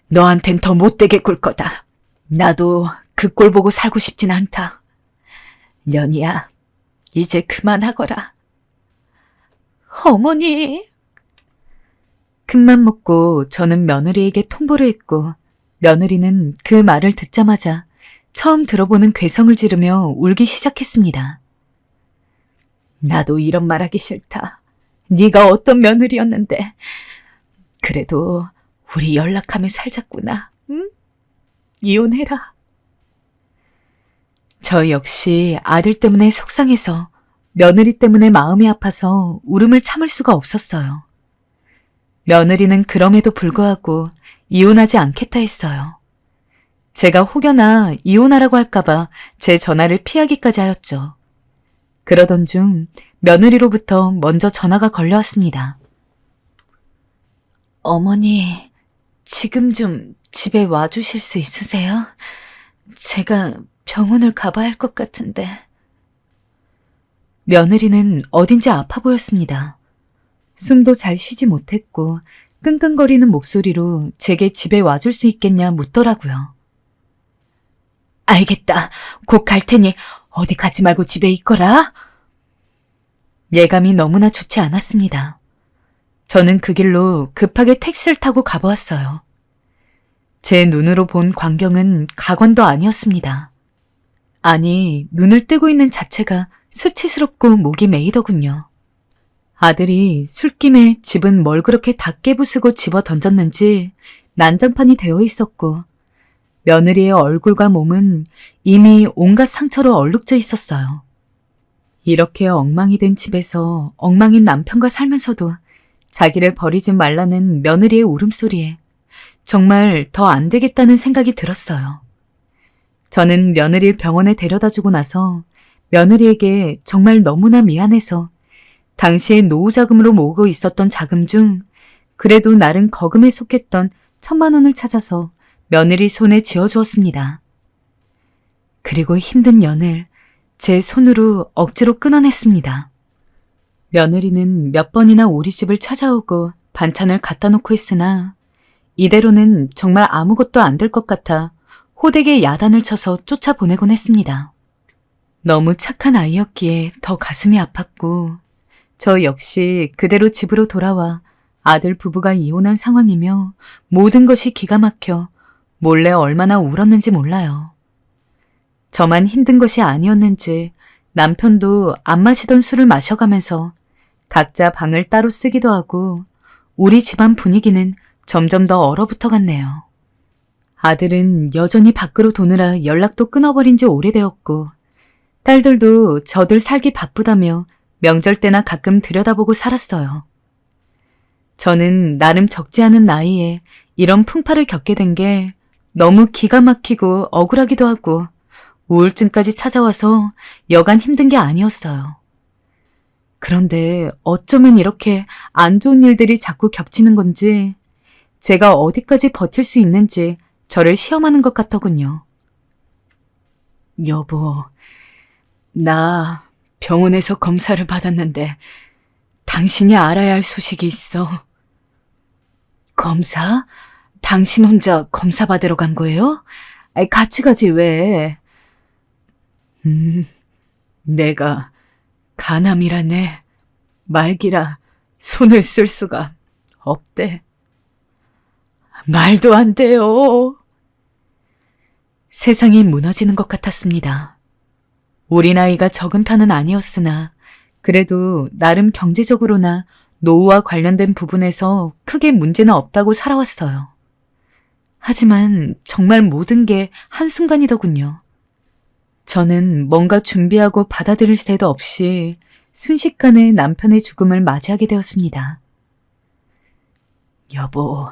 너한텐 더 못되게 굴 거다. 나도 그 꼴 보고 살고 싶진 않다. 련이야, 이제 그만하거라. 어머니. 큰맘 먹고 저는 며느리에게 통보를 했고 며느리는 그 말을 듣자마자 처음 들어보는 괴성을 지르며 울기 시작했습니다. 나도 이런 말하기 싫다. 네가 어떤 며느리였는데. 그래도 우리 연락하며 살자꾸나. 응? 이혼해라. 저 역시 아들 때문에 속상해서 며느리 때문에 마음이 아파서 울음을 참을 수가 없었어요. 며느리는 그럼에도 불구하고 이혼하지 않겠다 했어요. 제가 혹여나 이혼하라고 할까봐 제 전화를 피하기까지 하였죠. 그러던 중 며느리로부터 먼저 전화가 걸려왔습니다. 어머니, 지금 좀 집에 와주실 수 있으세요? 제가 병원을 가봐야 할 것 같은데. 며느리는 어딘지 아파 보였습니다. 숨도 잘 쉬지 못했고 끙끙거리는 목소리로 제게 집에 와줄 수 있겠냐 묻더라고요. 알겠다. 곧 갈 테니 어디 가지 말고 집에 있거라. 예감이 너무나 좋지 않았습니다. 저는 그 길로 급하게 택시를 타고 가보았어요. 제 눈으로 본 광경은 가관도 아니었습니다. 아니, 눈을 뜨고 있는 자체가 수치스럽고 목이 메이더군요. 아들이 술김에 집은 뭘 그렇게 다 깨부수고 집어 던졌는지 난장판이 되어 있었고 며느리의 얼굴과 몸은 이미 온갖 상처로 얼룩져 있었어요. 이렇게 엉망이 된 집에서 엉망인 남편과 살면서도 자기를 버리지 말라는 며느리의 울음소리에 정말 더 안 되겠다는 생각이 들었어요. 저는 며느리를 병원에 데려다주고 나서 며느리에게 정말 너무나 미안해서 당시에 노후 자금으로 모으고 있었던 자금 중 그래도 나름 거금에 속했던 1,000만 원을 찾아서 며느리 손에 쥐어주었습니다. 그리고 힘든 연을 제 손으로 억지로 끊어냈습니다. 며느리는 몇 번이나 우리 집을 찾아오고 반찬을 갖다 놓고 했으나 이대로는 정말 아무것도 안 될 것 같아 호되게 야단을 쳐서 쫓아보내곤 했습니다. 너무 착한 아이였기에 더 가슴이 아팠고 저 역시 그대로 집으로 돌아와 아들 부부가 이혼한 상황이며 모든 것이 기가 막혀 몰래 얼마나 울었는지 몰라요. 저만 힘든 것이 아니었는지 남편도 안 마시던 술을 마셔가면서 각자 방을 따로 쓰기도 하고 우리 집안 분위기는 점점 더 얼어붙어 갔네요. 아들은 여전히 밖으로 도느라 연락도 끊어버린 지 오래되었고 딸들도 저들 살기 바쁘다며 명절 때나 가끔 들여다보고 살았어요. 저는 나름 적지 않은 나이에 이런 풍파를 겪게 된 게 너무 기가 막히고 억울하기도 하고 우울증까지 찾아와서 여간 힘든 게 아니었어요. 그런데 어쩌면 이렇게 안 좋은 일들이 자꾸 겹치는 건지 제가 어디까지 버틸 수 있는지 저를 시험하는 것 같더군요. 여보, 나 병원에서 검사를 받았는데 당신이 알아야 할 소식이 있어. 검사? 당신 혼자 검사 받으러 간 거예요? 아이, 같이 가지 왜? 내가 간암이라네. 말기라 손을 쓸 수가 없대. 말도 안 돼요. 세상이 무너지는 것 같았습니다. 우리 나이가 적은 편은 아니었으나 그래도 나름 경제적으로나 노후와 관련된 부분에서 크게 문제는 없다고 살아왔어요. 하지만 정말 모든 게 한순간이더군요. 저는 뭔가 준비하고 받아들일 새도 없이 순식간에 남편의 죽음을 맞이하게 되었습니다. 여보,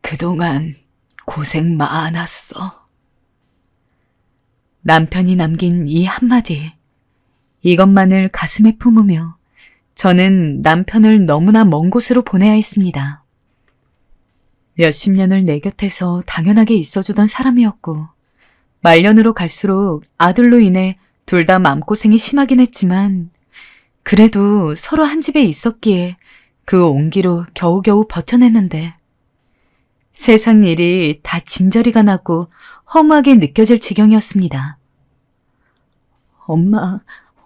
그동안 고생 많았어. 남편이 남긴 이 한마디, 이것만을 가슴에 품으며 저는 남편을 너무나 먼 곳으로 보내야 했습니다. 몇십 년을 내 곁에서 당연하게 있어주던 사람이었고 말년으로 갈수록 아들로 인해 둘 다 마음고생이 심하긴 했지만 그래도 서로 한 집에 있었기에 그 온기로 겨우겨우 버텨냈는데 세상 일이 다 진저리가 나고 허무하게 느껴질 지경이었습니다. 엄마,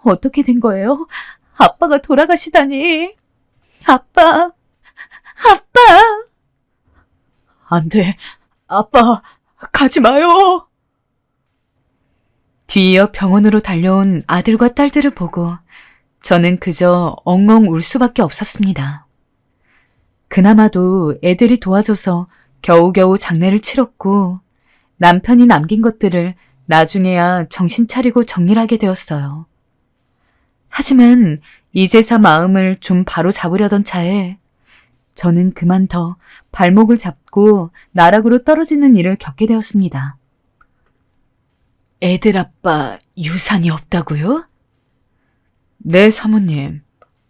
어떻게 된 거예요? 아빠가 돌아가시다니. 아빠. 안 돼. 아빠, 가지 마요. 뒤이어 병원으로 달려온 아들과 딸들을 보고 저는 그저 엉엉 울 수밖에 없었습니다. 그나마도 애들이 도와줘서 겨우겨우 장례를 치렀고 남편이 남긴 것들을 나중에야 정신 차리고 정리를 하게 되었어요. 하지만 이제사 마음을 좀 바로 잡으려던 차에 저는 그만 더 발목을 잡고 나락으로 떨어지는 일을 겪게 되었습니다. 애들 아빠 유산이 없다고요? 네, 사모님.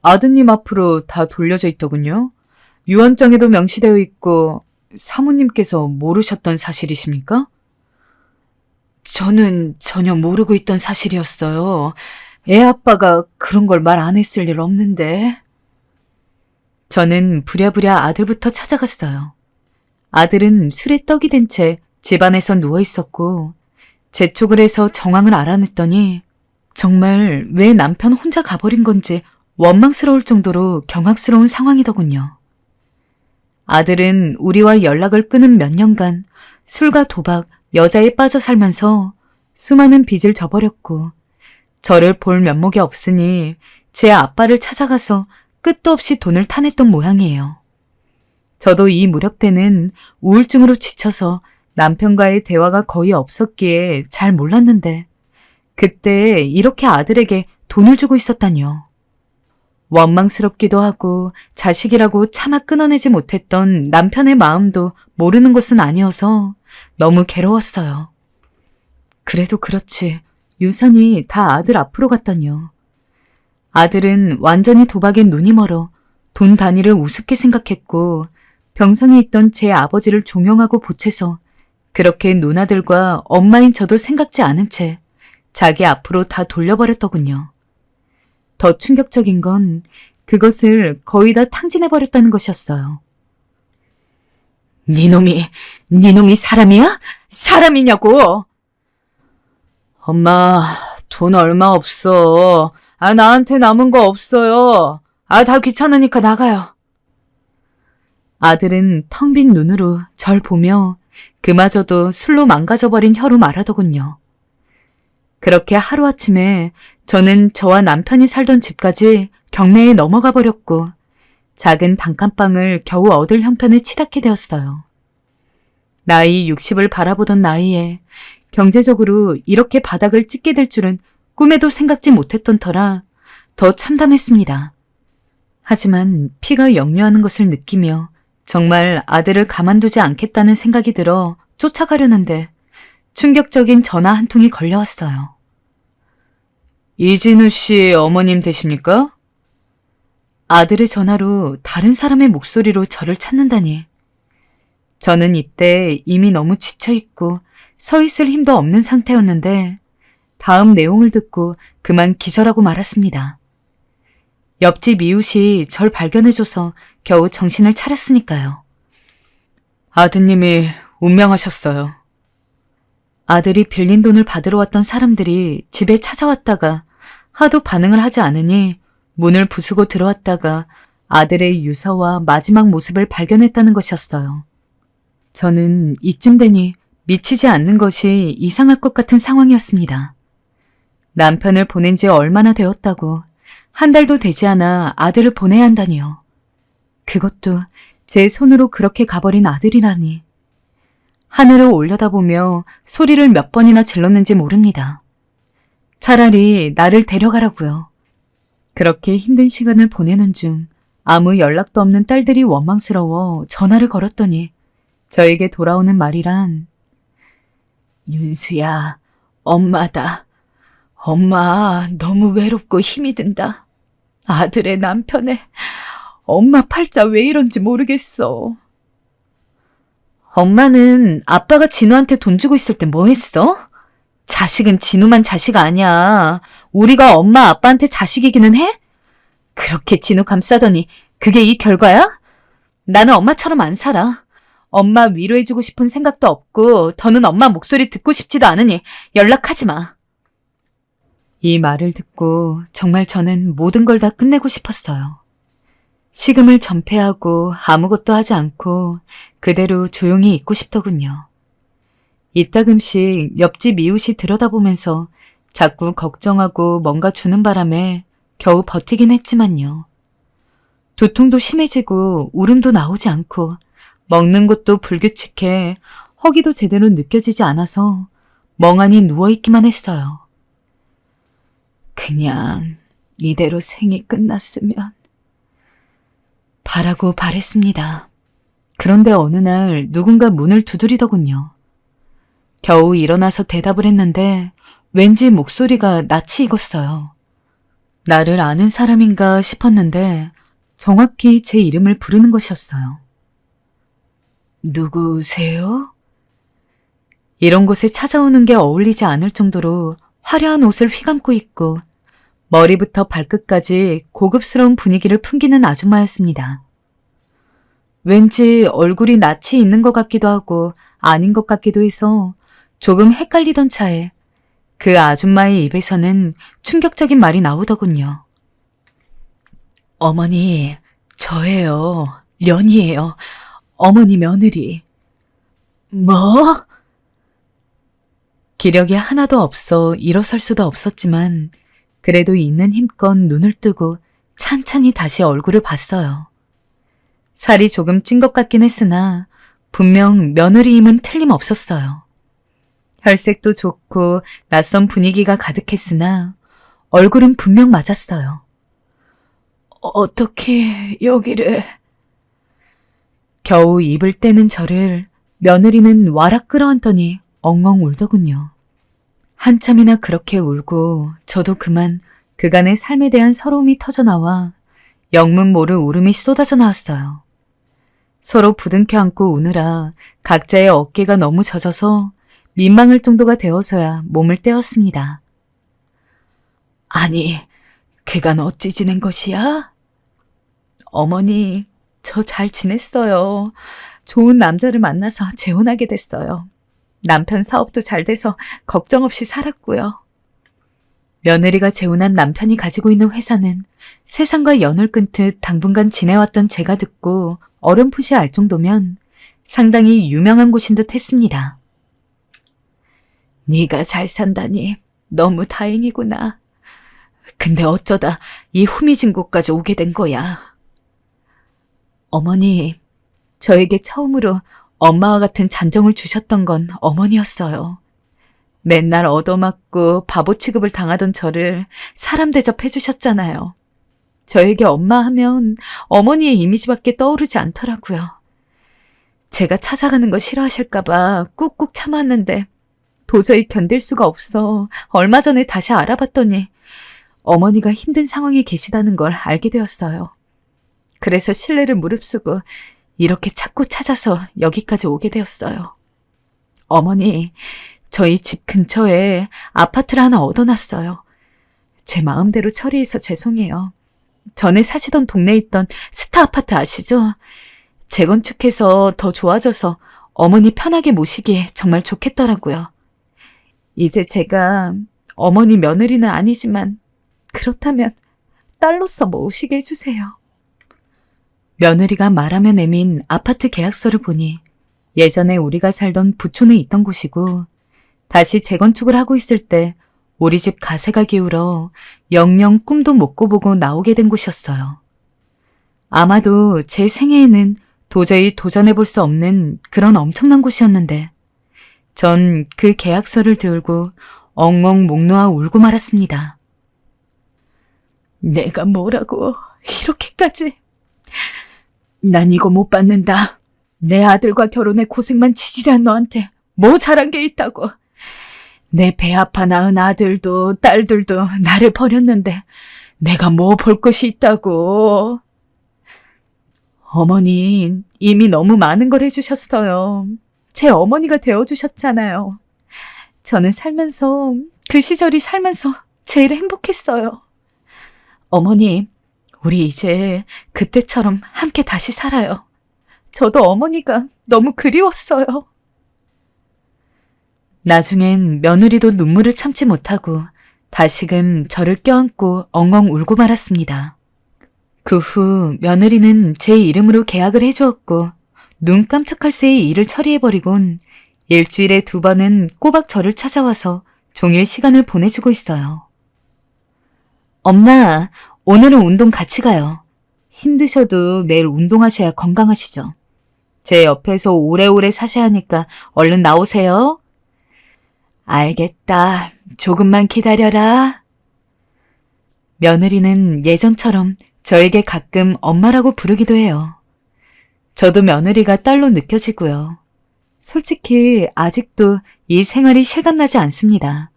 아드님 앞으로 다 돌려져 있더군요. 유언장에도 명시되어 있고 사모님께서 모르셨던 사실이십니까? 저는 전혀 모르고 있던 사실이었어요. 애 아빠가 그런 걸 말 안 했을 일 없는데. 저는 부랴부랴 아들부터 찾아갔어요. 아들은 술에 떡이 된 채 집안에서 누워 있었고 재촉을 해서 정황을 알아냈더니 정말 왜 남편 혼자 가버린 건지 원망스러울 정도로 경악스러운 상황이더군요. 아들은 우리와 연락을 끊은 몇 년간 술과 도박, 여자에 빠져 살면서 수많은 빚을 져버렸고 저를 볼 면목이 없으니 제 아빠를 찾아가서 끝도 없이 돈을 타냈던 모양이에요. 저도 이 무렵 때는 우울증으로 지쳐서 남편과의 대화가 거의 없었기에 잘 몰랐는데 그때 이렇게 아들에게 돈을 주고 있었다니요. 원망스럽기도 하고 자식이라고 차마 끊어내지 못했던 남편의 마음도 모르는 것은 아니어서 너무 괴로웠어요. 그래도 그렇지 유산이 다 아들 앞으로 갔다니요. 아들은 완전히 도박에 눈이 멀어 돈 단위를 우습게 생각했고 병상에 있던 제 아버지를 종용하고 보채서 그렇게 누나들과 엄마인 저도 생각지 않은 채 자기 앞으로 다 돌려버렸더군요. 더 충격적인 건 그것을 거의 다 탕진해버렸다는 것이었어요. 니놈이 사람이야? 사람이냐고! 엄마, 돈 얼마 없어. 나한테 남은 거 없어요. 다 귀찮으니까 나가요. 아들은 텅 빈 눈으로 절 보며 그마저도 술로 망가져버린 혀로 말하더군요. 그렇게 하루아침에 저는 저와 남편이 살던 집까지 경매에 넘어가 버렸고 작은 단칸방을 겨우 얻을 형편에 치닫게 되었어요. 나이 60을 바라보던 나이에 경제적으로 이렇게 바닥을 찍게 될 줄은 꿈에도 생각지 못했던 터라 더 참담했습니다. 하지만 피가 역류하는 것을 느끼며 정말 아들을 가만두지 않겠다는 생각이 들어 쫓아가려는데 충격적인 전화 한 통이 걸려왔어요. 이진우 씨 어머님 되십니까? 아들의 전화로 다른 사람의 목소리로 저를 찾는다니. 저는 이때 이미 너무 지쳐있고 서 있을 힘도 없는 상태였는데 다음 내용을 듣고 그만 기절하고 말았습니다. 옆집 이웃이 절 발견해줘서 겨우 정신을 차렸으니까요. 아드님이 운명하셨어요. 아들이 빌린 돈을 받으러 왔던 사람들이 집에 찾아왔다가 하도 반응을 하지 않으니 문을 부수고 들어왔다가 아들의 유서와 마지막 모습을 발견했다는 것이었어요. 저는 이쯤 되니 미치지 않는 것이 이상할 것 같은 상황이었습니다. 남편을 보낸 지 얼마나 되었다고 한 달도 되지 않아 아들을 보내야 한다니요. 그것도 제 손으로 그렇게 가버린 아들이라니. 하늘을 올려다보며 소리를 몇 번이나 질렀는지 모릅니다. 차라리 나를 데려가라고요. 그렇게 힘든 시간을 보내는 중 아무 연락도 없는 딸들이 원망스러워 전화를 걸었더니 저에게 돌아오는 말이란 윤수야, 엄마다. 엄마 너무 외롭고 힘이 든다. 아들의 남편에 엄마 팔자 왜 이런지 모르겠어. 엄마는 아빠가 진우한테 돈 주고 있을 때 뭐 했어? 자식은 진우만 자식 아니야. 우리가 엄마 아빠한테 자식이기는 해? 그렇게 진우 감싸더니 그게 이 결과야? 나는 엄마처럼 안 살아. 엄마 위로해주고 싶은 생각도 없고 더는 엄마 목소리 듣고 싶지도 않으니 연락하지 마. 이 말을 듣고 정말 저는 모든 걸 다 끝내고 싶었어요. 식음을 전폐하고 아무것도 하지 않고 그대로 조용히 있고 싶더군요. 이따금씩 옆집 이웃이 들여다보면서 자꾸 걱정하고 뭔가 주는 바람에 겨우 버티긴 했지만요. 두통도 심해지고 울음도 나오지 않고 먹는 것도 불규칙해 허기도 제대로 느껴지지 않아서 멍하니 누워있기만 했어요. 그냥 이대로 생이 끝났으면 바라고 바랬습니다. 그런데 어느 날 누군가 문을 두드리더군요. 겨우 일어나서 대답을 했는데 왠지 목소리가 낯이 익었어요. 나를 아는 사람인가 싶었는데 정확히 제 이름을 부르는 것이었어요. 누구세요? 이런 곳에 찾아오는 게 어울리지 않을 정도로 화려한 옷을 휘감고 있고 머리부터 발끝까지 고급스러운 분위기를 풍기는 아줌마였습니다. 왠지 얼굴이 낯이 있는 것 같기도 하고 아닌 것 같기도 해서 조금 헷갈리던 차에 그 아줌마의 입에서는 충격적인 말이 나오더군요. 어머니, 저예요. 련이에요. 어머니 며느리. 뭐? 기력이 하나도 없어 일어설 수도 없었지만 그래도 있는 힘껏 눈을 뜨고 찬찬히 다시 얼굴을 봤어요. 살이 조금 찐 것 같긴 했으나 분명 며느리임은 틀림없었어요. 혈색도 좋고 낯선 분위기가 가득했으나 얼굴은 분명 맞았어요. 어떻게 여기를... 겨우 입을 떼는 저를 며느리는 와락 끌어안더니 엉엉 울더군요. 한참이나 그렇게 울고 저도 그만 그간의 삶에 대한 서러움이 터져나와 영문 모를 울음이 쏟아져 나왔어요. 서로 부둥켜 안고 우느라 각자의 어깨가 너무 젖어서 민망할 정도가 되어서야 몸을 떼었습니다. 아니, 그간 어찌 지낸 것이야? 어머니, 저 잘 지냈어요. 좋은 남자를 만나서 재혼하게 됐어요. 남편 사업도 잘 돼서 걱정 없이 살았고요. 며느리가 재혼한 남편이 가지고 있는 회사는 세상과 연을 끊듯 당분간 지내왔던 제가 듣고 어렴풋이 알 정도면 상당히 유명한 곳인 듯 했습니다. 네가 잘 산다니 너무 다행이구나. 근데 어쩌다 이 후미진 곳까지 오게 된 거야. 어머니, 저에게 처음으로 엄마와 같은 잔정을 주셨던 건 어머니였어요. 맨날 얻어맞고 바보 취급을 당하던 저를 사람 대접해 주셨잖아요. 저에게 엄마 하면 어머니의 이미지밖에 떠오르지 않더라고요. 제가 찾아가는 거 싫어하실까봐 꾹꾹 참았는데 도저히 견딜 수가 없어 얼마 전에 다시 알아봤더니 어머니가 힘든 상황에 계시다는 걸 알게 되었어요. 그래서 신뢰를 무릅쓰고 이렇게 찾고 찾아서 여기까지 오게 되었어요. 어머니, 저희 집 근처에 아파트를 하나 얻어놨어요. 제 마음대로 처리해서 죄송해요. 전에 사시던 동네에 있던 스타 아파트 아시죠? 재건축해서 더 좋아져서 어머니 편하게 모시기에 정말 좋겠더라고요. 이제 제가 어머니 며느리는 아니지만 그렇다면 딸로서 모시게 해주세요. 며느리가 말하며 내민 아파트 계약서를 보니 예전에 우리가 살던 부촌에 있던 곳이고 다시 재건축을 하고 있을 때 우리 집 가세가 기울어 영영 꿈도 못 꿔보고 나오게 된 곳이었어요. 아마도 제 생애에는 도저히 도전해볼 수 없는 그런 엄청난 곳이었는데 전 그 계약서를 들고 엉엉 목 놓아 울고 말았습니다. 내가 뭐라고 이렇게까지. 난 이거 못 받는다. 내 아들과 결혼해 고생만 지지리한 너한테 뭐 잘한 게 있다고. 내 배 아파 낳은 아들도 딸들도 나를 버렸는데 내가 뭐 볼 것이 있다고. 어머니 이미 너무 많은 걸 해주셨어요. 제 어머니가 되어주셨잖아요. 저는 살면서 그 시절이 살면서 제일 행복했어요. 어머니, 우리 이제 그때처럼 함께 다시 살아요. 저도 어머니가 너무 그리웠어요. 나중엔 며느리도 눈물을 참지 못하고 다시금 저를 껴안고 엉엉 울고 말았습니다. 그 후 며느리는 제 이름으로 계약을 해주었고 눈 깜짝할 새에 일을 처리해버리곤 일주일에 2번은 꼬박 저를 찾아와서 종일 시간을 보내주고 있어요. 엄마, 오늘은 운동 같이 가요. 힘드셔도 매일 운동하셔야 건강하시죠. 제 옆에서 오래오래 사셔야 하니까 얼른 나오세요. 알겠다. 조금만 기다려라. 며느리는 예전처럼 저에게 가끔 엄마라고 부르기도 해요. 저도 며느리가 딸로 느껴지고요. 솔직히 아직도 이 생활이 실감나지 않습니다.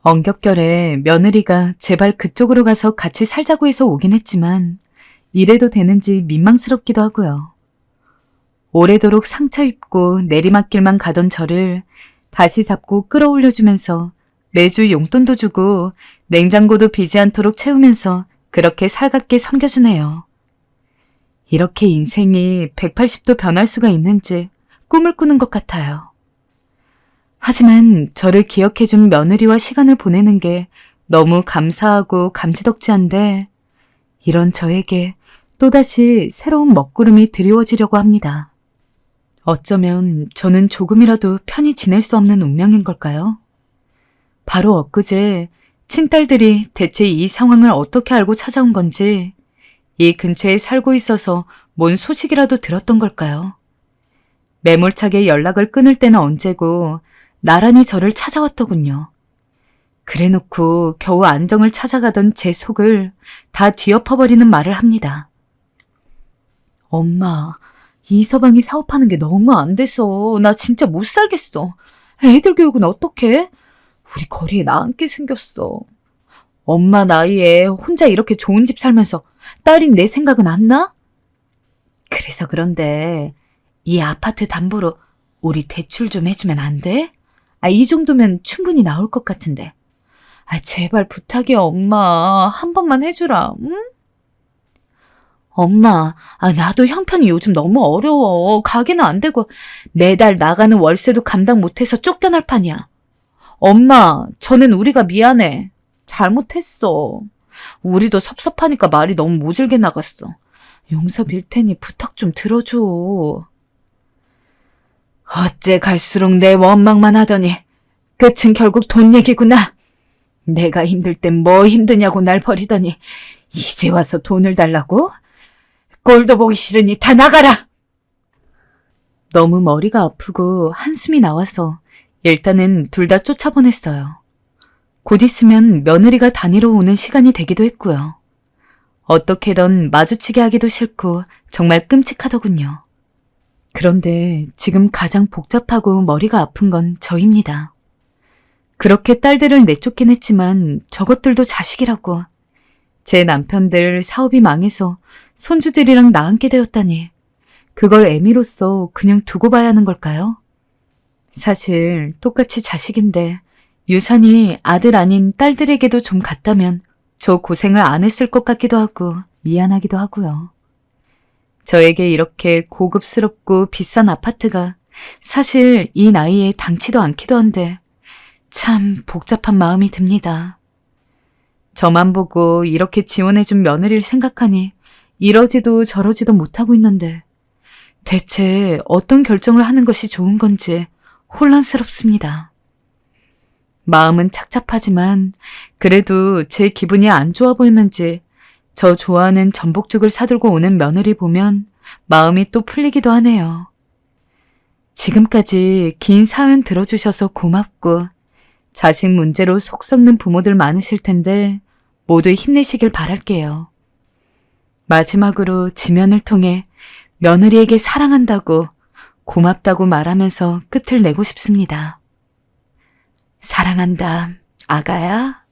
엉겹결에 며느리가 제발 그쪽으로 가서 같이 살자고 해서 오긴 했지만 이래도 되는지 민망스럽기도 하고요. 오래도록 상처 입고 내리막길만 가던 저를 다시 잡고 끌어올려주면서 매주 용돈도 주고 냉장고도 비지 않도록 채우면서 그렇게 살갑게 섬겨주네요. 이렇게 인생이 180도 변할 수가 있는지 꿈을 꾸는 것 같아요. 하지만 저를 기억해준 며느리와 시간을 보내는 게 너무 감사하고 감지덕지한데 이런 저에게 또다시 새로운 먹구름이 드리워지려고 합니다. 어쩌면 저는 조금이라도 편히 지낼 수 없는 운명인 걸까요? 바로 엊그제 친딸들이 대체 이 상황을 어떻게 알고 찾아온 건지 이 근처에 살고 있어서 뭔 소식이라도 들었던 걸까요? 매몰차게 연락을 끊을 때는 언제고 나란히 저를 찾아왔더군요. 그래놓고 겨우 안정을 찾아가던 제 속을 다 뒤엎어버리는 말을 합니다. 엄마, 이 서방이 사업하는 게 너무 안 돼서 나 진짜 못 살겠어. 애들 교육은 어떡해? 우리 거리에 나앉게 생겼어. 엄마 나이에 혼자 이렇게 좋은 집 살면서 딸인 내 생각은 안 나? 그래서 그런데 이 아파트 담보로 우리 대출 좀 해주면 안 돼? 이 정도면 충분히 나올 것 같은데. 제발 부탁이야 엄마. 한 번만 해주라. 응? 엄마, 나도 형편이 요즘 너무 어려워. 가게는 안 되고 매달 나가는 월세도 감당 못해서 쫓겨날 판이야. 엄마, 저는 우리가 미안해. 잘못했어. 우리도 섭섭하니까 말이 너무 모질게 나갔어. 용서 빌 테니 부탁 좀 들어줘. 어째 갈수록 내 원망만 하더니 끝은 결국 돈 얘기구나. 내가 힘들 땐 뭐 힘드냐고 날 버리더니 이제 와서 돈을 달라고? 꼴도 보기 싫으니 다 나가라! 너무 머리가 아프고 한숨이 나와서 일단은 둘 다 쫓아보냈어요. 곧 있으면 며느리가 다니러 오는 시간이 되기도 했고요. 어떻게든 마주치게 하기도 싫고 정말 끔찍하더군요. 그런데 지금 가장 복잡하고 머리가 아픈 건 저입니다. 그렇게 딸들을 내쫓긴 했지만 저것들도 자식이라고. 제 남편들 사업이 망해서 손주들이랑 나앉게 되었다니. 그걸 애미로서 그냥 두고 봐야 하는 걸까요? 사실 똑같이 자식인데 유산이 아들 아닌 딸들에게도 좀 갔다면 저 고생을 안 했을 것 같기도 하고 미안하기도 하고요. 저에게 이렇게 고급스럽고 비싼 아파트가 사실 이 나이에 당치도 않기도 한데 참 복잡한 마음이 듭니다. 저만 보고 이렇게 지원해준 며느리를 생각하니 이러지도 저러지도 못하고 있는데 대체 어떤 결정을 하는 것이 좋은 건지 혼란스럽습니다. 마음은 착잡하지만 그래도 제 기분이 안 좋아 보였는지 저 좋아하는 전복죽을 사들고 오는 며느리 보면 마음이 또 풀리기도 하네요. 지금까지 긴 사연 들어주셔서 고맙고 자식 문제로 속 썩는 부모들 많으실 텐데 모두 힘내시길 바랄게요. 마지막으로 지면을 통해 며느리에게 사랑한다고 고맙다고 말하면서 끝을 내고 싶습니다. 사랑한다, 아가야.